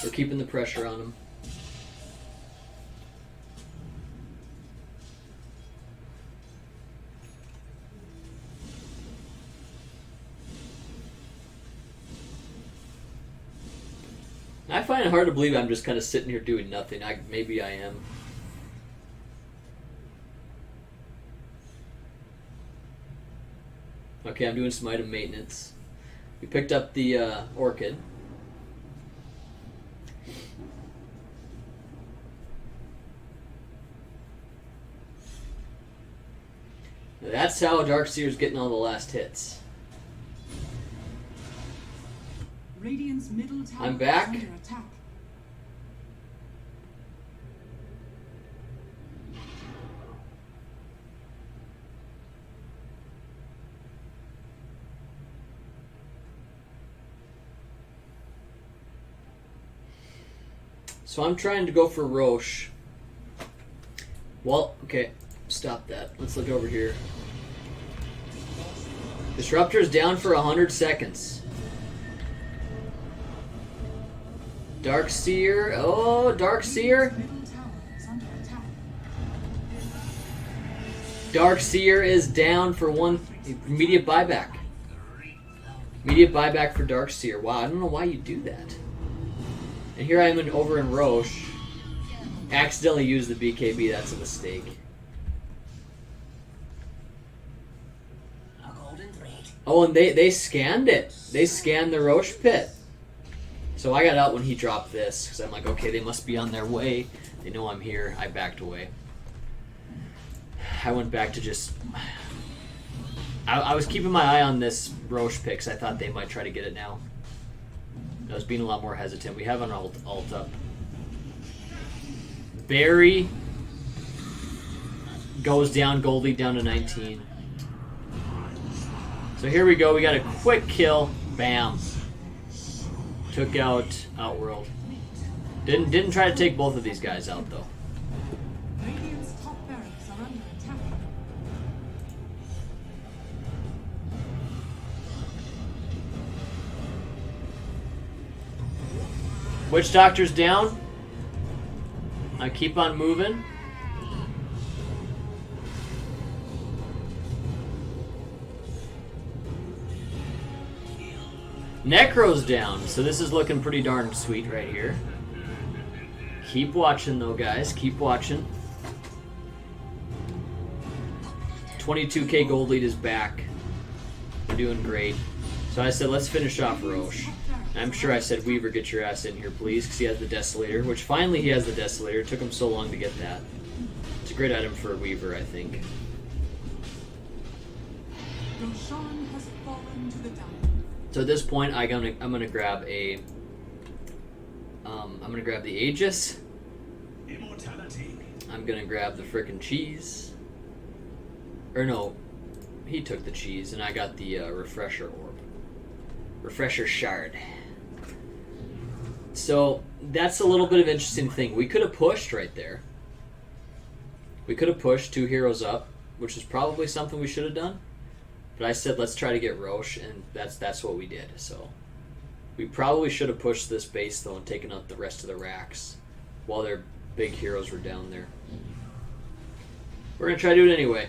We're keeping the pressure on them. I find it hard to believe I'm just kind of sitting here doing nothing. Maybe I am. Okay, I'm doing some item maintenance. We picked up the Orchid. That's how Darkseer's getting all the last hits. Radiant's middle tower I'm back. is under attack. So I'm trying to go for Roche. Well, okay, stop that. Let's look over here. Disruptor's down for 100 seconds. Darkseer, oh, Darkseer. Middle tower is under attack. Darkseer is down for 1 immediate buyback. Immediate buyback for Darkseer. Wow, I don't know why you do that. And here I am over in Roche. Accidentally used the BKB, that's a mistake. Oh, and they scanned it. They scanned the Roche pit. So I got out when he dropped this, because I'm like, okay, they must be on their way. They know I'm here. I backed away. I went back to just... I was keeping my eye on this Roche pick 'cause I thought they might try to get it now. I was being a lot more hesitant. We have an alt up. Barry goes down, Gold Lead down to 19. So here we go. We got a quick kill. Bam. Took out Outworld. Didn't try to take both of these guys out though. Radiant's top barracks are under attack. Witch Doctor's down. I keep on moving. Necro's down, so this is looking pretty darn sweet right here. Keep watching though, guys. Keep watching. 22k gold lead is back. We're doing great. So I said, let's finish off Roche. I'm sure I said, Weaver, get your ass in here, please, because he has the Desolator, which finally he has the Desolator. It took him so long to get that. It's a great item for a Weaver, I think. Roshan has fallen to the diamond. So at this point, I'm gonna grab a. I'm gonna grab the Aegis. Immortality. I'm gonna grab the frickin' cheese. Or no, he took the cheese, and I got the refresher orb, refresher shard. So that's a little bit of an interesting thing. We could have pushed right there. We could have pushed 2 heroes up, which is probably something we should have done. But I said, let's try to get Roche, and that's what we did. So we probably should have pushed this base, though, and taken out the rest of the racks while their big heroes were down there. We're going to try to do it anyway.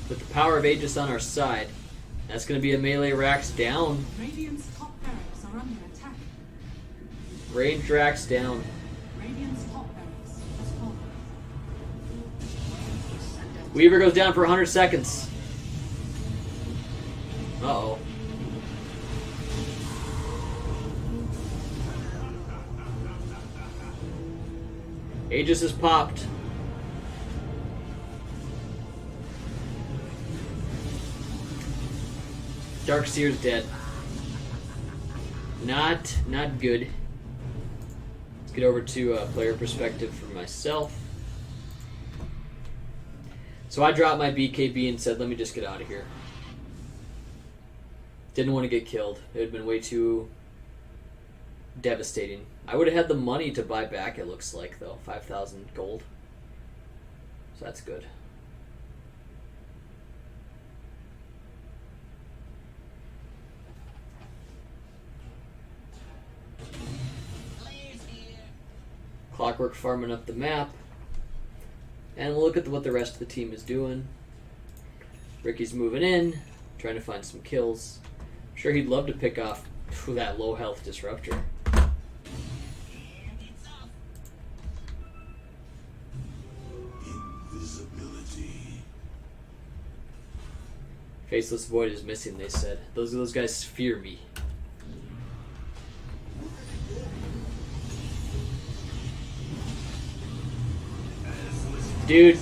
With the power of Aegis on our side, that's going to be a melee racks down. Radiant's top barracks are under attack. Range racks down. Radiant's top barracks has fallen. Weaver goes down for 100 seconds. Uh-oh. Aegis has popped. Darkseer's dead. Not good. Let's get over to player perspective for myself. So I dropped my BKB and said, let me just get out of here. Didn't want to get killed. It would have been way too devastating. I would have had the money to buy back, it looks like, though. 5,000 gold. So that's good. Clockwork farming up the map. And we'll look at what the rest of the team is doing. Ricky's moving in, trying to find some kills. I'm sure he'd love to pick off that low health disruptor. Invisibility. Faceless Void is missing, they said. Those guys fear me. Dude.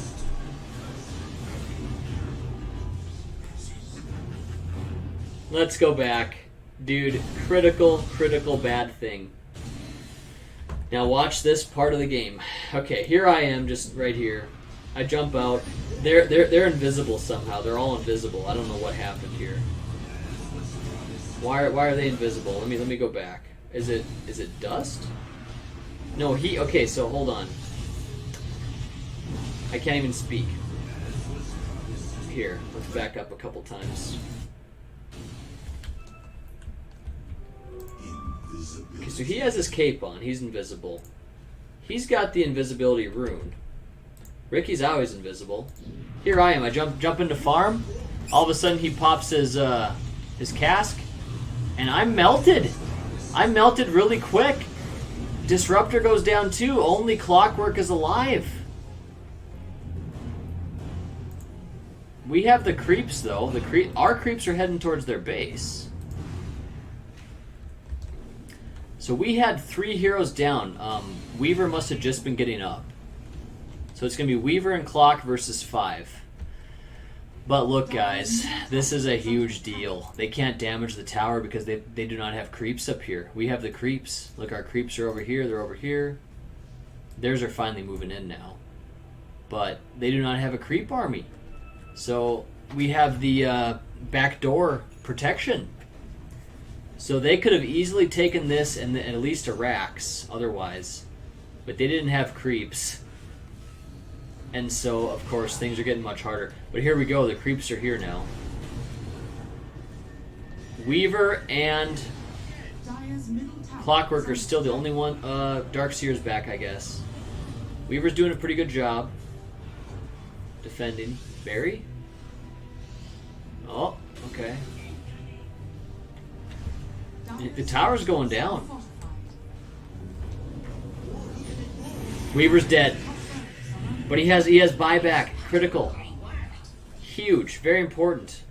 Let's go back. Dude, critical bad thing. Now watch this part of the game. Okay, here I am, just right here. I jump out. They're invisible somehow. They're all invisible. I don't know what happened here. Why are they invisible? Let me go back. Is it dust? No, okay, so hold on. I can't even speak. Here, let's back up a couple times. Okay, so he has his cape on. He's invisible. He's got the invisibility rune. Ricky's always invisible. Here I am. I jump into farm. All of a sudden he pops his cask, and I'm melted. I'm melted really quick. Disruptor goes down too. Only Clockwork is alive. We have the creeps though. Our creeps are heading towards their base. So we had 3 heroes down. Weaver must have just been getting up. So it's going to be Weaver and Clock versus 5. But look, guys, this is a huge deal. They can't damage the tower because they do not have creeps up here. We have the creeps. Look, our creeps are over here. They're over here. Theirs are finally moving in now. But they do not have a creep army. So we have the backdoor protection. So they could have easily taken this and at least a Rax otherwise. But they didn't have creeps. And so, of course, things are getting much harder. But here we go. The creeps are here now. Weaver and Clockwork are still the only one. Darkseer's back, I guess. Weaver's doing a pretty good job defending. Barry? Oh, okay. The tower's going down. Weaver's dead. But he has buyback. Critical. Huge. Very important.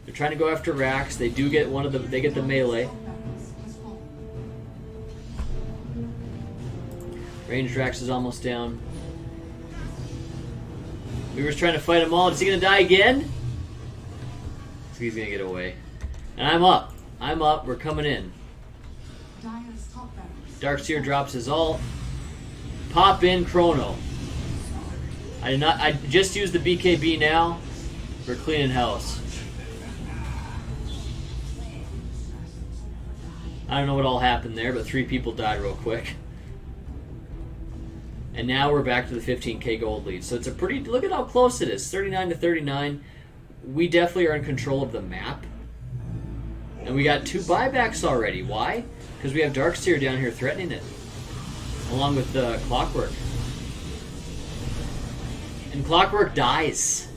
They're trying to go after Rax. They do get one of the they get the melee. Ranged Rax is almost down. Weaver's trying to fight them all. Is he gonna die again? So he's gonna get away. And I'm up. I'm up. We're coming in. Darkseer drops his ult. Pop in Chrono. I just used the BKB now. We're cleaning house. I don't know what all happened there, but 3 people died real quick. And now we're back to the 15k gold lead. So it's a pretty... Look at how close it is. 39 to 39. We definitely are in control of the map. And we got 2 buybacks already. Why? Because we have Darkseer down here threatening it. Along with Clockwork. And Clockwork dies.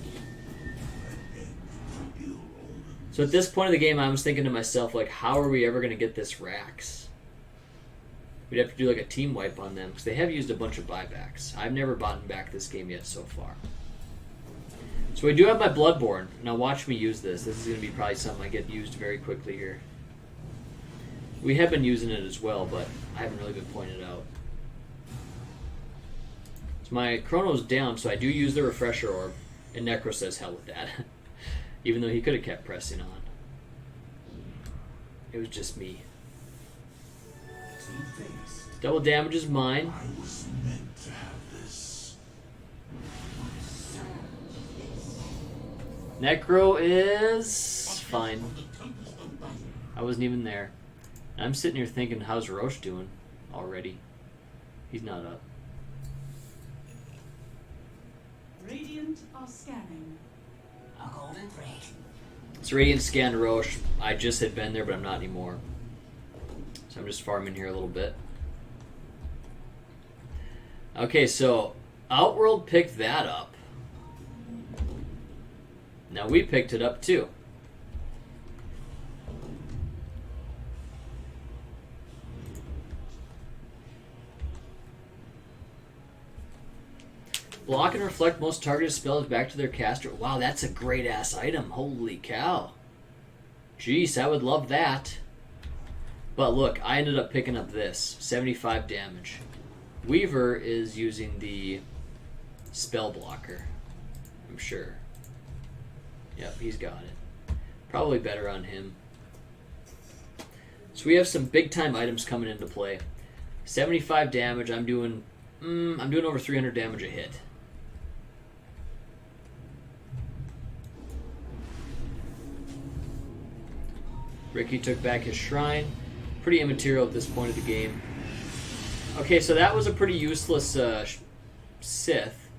So at this point of the game, I was thinking to myself, like, how are we ever going to get this Rax? We'd have to do like a team wipe on them, because they have used a bunch of buybacks. I've never bought back this game yet so far. So I do have my Bloodborne. Now watch me use this. This is going to be probably something I get used very quickly here. We have been using it as well, but I haven't really been pointed out. My Chrono's down, so I do use the Refresher Orb, and Necro says hell with that. Even though he could have kept pressing on. It was just me. Double damage is mine. I was meant to have this. Necro is fine. I wasn't even there. I'm sitting here thinking, how's Roche doing already? He's not up. Radiant are scanning. A golden thread. It's Radiant scanned Roche. I just had been there, but I'm not anymore. So I'm just farming here a little bit. Okay, so Outworld picked that up. Now we picked it up too. Block and reflect most targeted spells back to their caster. Wow, that's a great ass item. Holy cow. Jeez, I would love that. But look, I ended up picking up this. 75 damage. Weaver is using the spell blocker. I'm sure. Yep, he's got it. Probably better on him. So we have some big time items coming into play. 75 damage. I'm doing over 300 damage a hit. Ricky took back his shrine. Pretty immaterial at this point of the game. Okay, so that was a pretty useless Sith.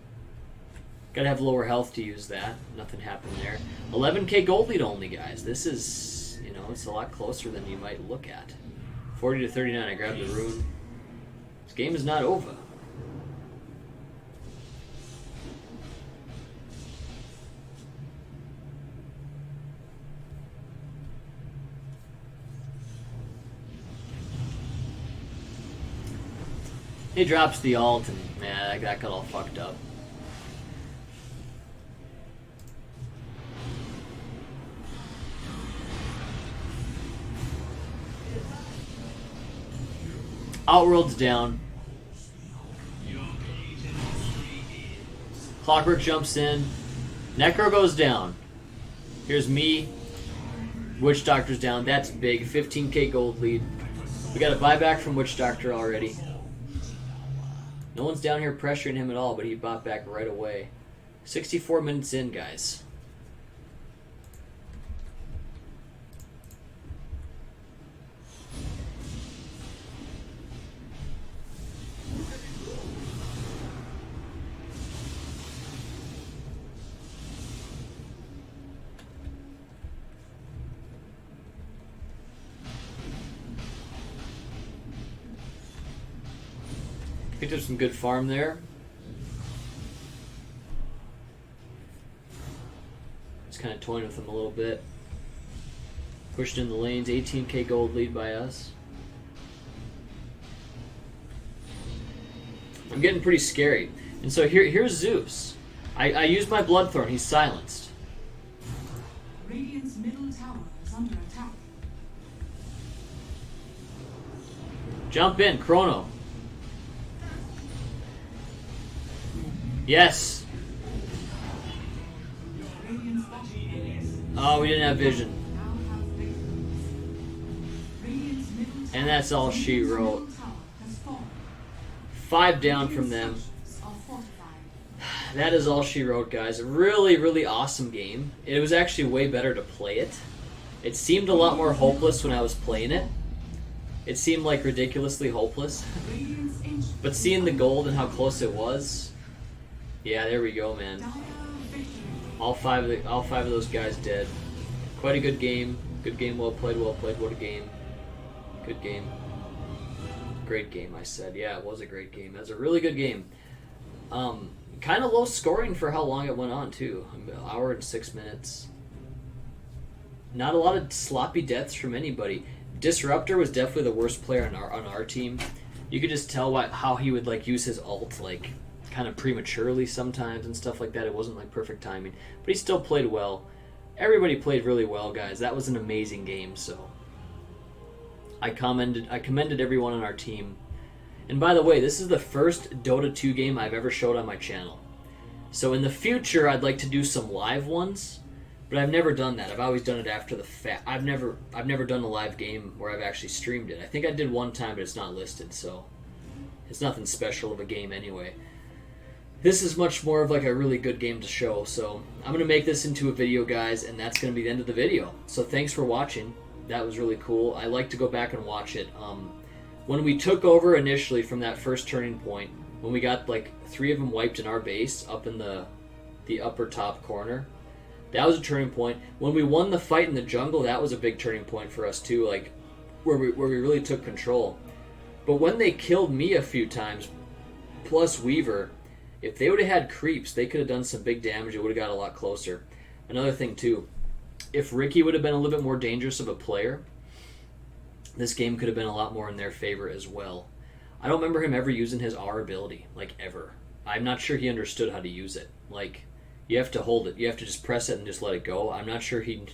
Gotta have lower health to use that. Nothing happened there. 11k gold lead only, guys. This is, you know, it's a lot closer than you might look at. 40 to 39, I grabbed the rune. This game is not over. He drops the ult and man, that got all fucked up. Outworld's down. Clockwork jumps in. Necro goes down. Here's me. Witch Doctor's down. That's big. 15k gold lead. We got a buyback from Witch Doctor already. No one's down here pressuring him at all, but he bought back right away. 64 minutes in, guys. Picked up some good farm there. Just kind of toying with them a little bit. Pushed in the lanes, 18k gold lead by us. I'm getting pretty scary. And so here's Zeus. I used my Bloodthorn, he's silenced. Radiant's middle tower is under attack. Jump in, Chrono. Yes. Radiant's bottom barracks Oh, we didn't have vision. now have victories. Radiant's middle tower And that's all she Radiant's wrote. middle tower has fallen. 5 down from them. Structures are fortified. That is all she wrote, guys. A really, really awesome game. It was actually way better to play it. It seemed a lot more hopeless when I was playing it. It seemed like ridiculously hopeless. Radiant's ancient But seeing the gold and how close it was, yeah, there we go, man. dire victory. All five of those guys dead. Quite a good game. Good game, well played, well played. What a game. Good game. Great game, I said. Yeah, it was a great game. It was a really good game. Kind of low scoring for how long it went on, too. An hour and 6 minutes. Not a lot of sloppy deaths from anybody. Disruptor was definitely the worst player on our team. You could just tell how he would like use his ult like kind of prematurely sometimes and stuff like that. It wasn't like perfect timing, but he still played well. Everybody played really well, guys. That was an amazing game. So I commended everyone on our team. And by the way, this is the first Dota 2 game I've ever showed on my channel. So in the future, I'd like to do some live ones. But I've never done that. I've always done it after the fact. I've never done a live game where I've actually streamed it. I think I did one time, but it's not listed, so it's nothing special of a game anyway. This is much more of like a really good game to show, so I'm going to make this into a video, guys, and that's going to be the end of the video. So thanks for watching. That was really cool. I like to go back and watch it. When we took over initially from that first turning point, when we got like 3 of them wiped in our base up in the upper top corner, that was a turning point. When we won the fight in the jungle, that was a big turning point for us too, like where we really took control. But when they killed me a few times, plus Weaver, if they would have had creeps, they could have done some big damage. It would have got a lot closer. Another thing too, if Ricky would have been a little bit more dangerous of a player, this game could have been a lot more in their favor as well. I don't remember him ever using his R ability, like ever. I'm not sure he understood how to use it. Like, you have to hold it. You have to just press it and just let it go. I'm not sure he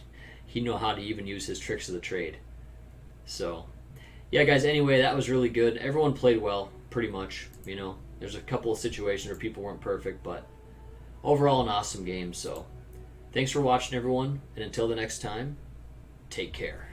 know how to even use his tricks of the trade. So, yeah, guys, anyway, that was really good. Everyone played well, pretty much, you know. There's a couple of situations where people weren't perfect, but overall an awesome game. So, thanks for watching, everyone, and until the next time, take care.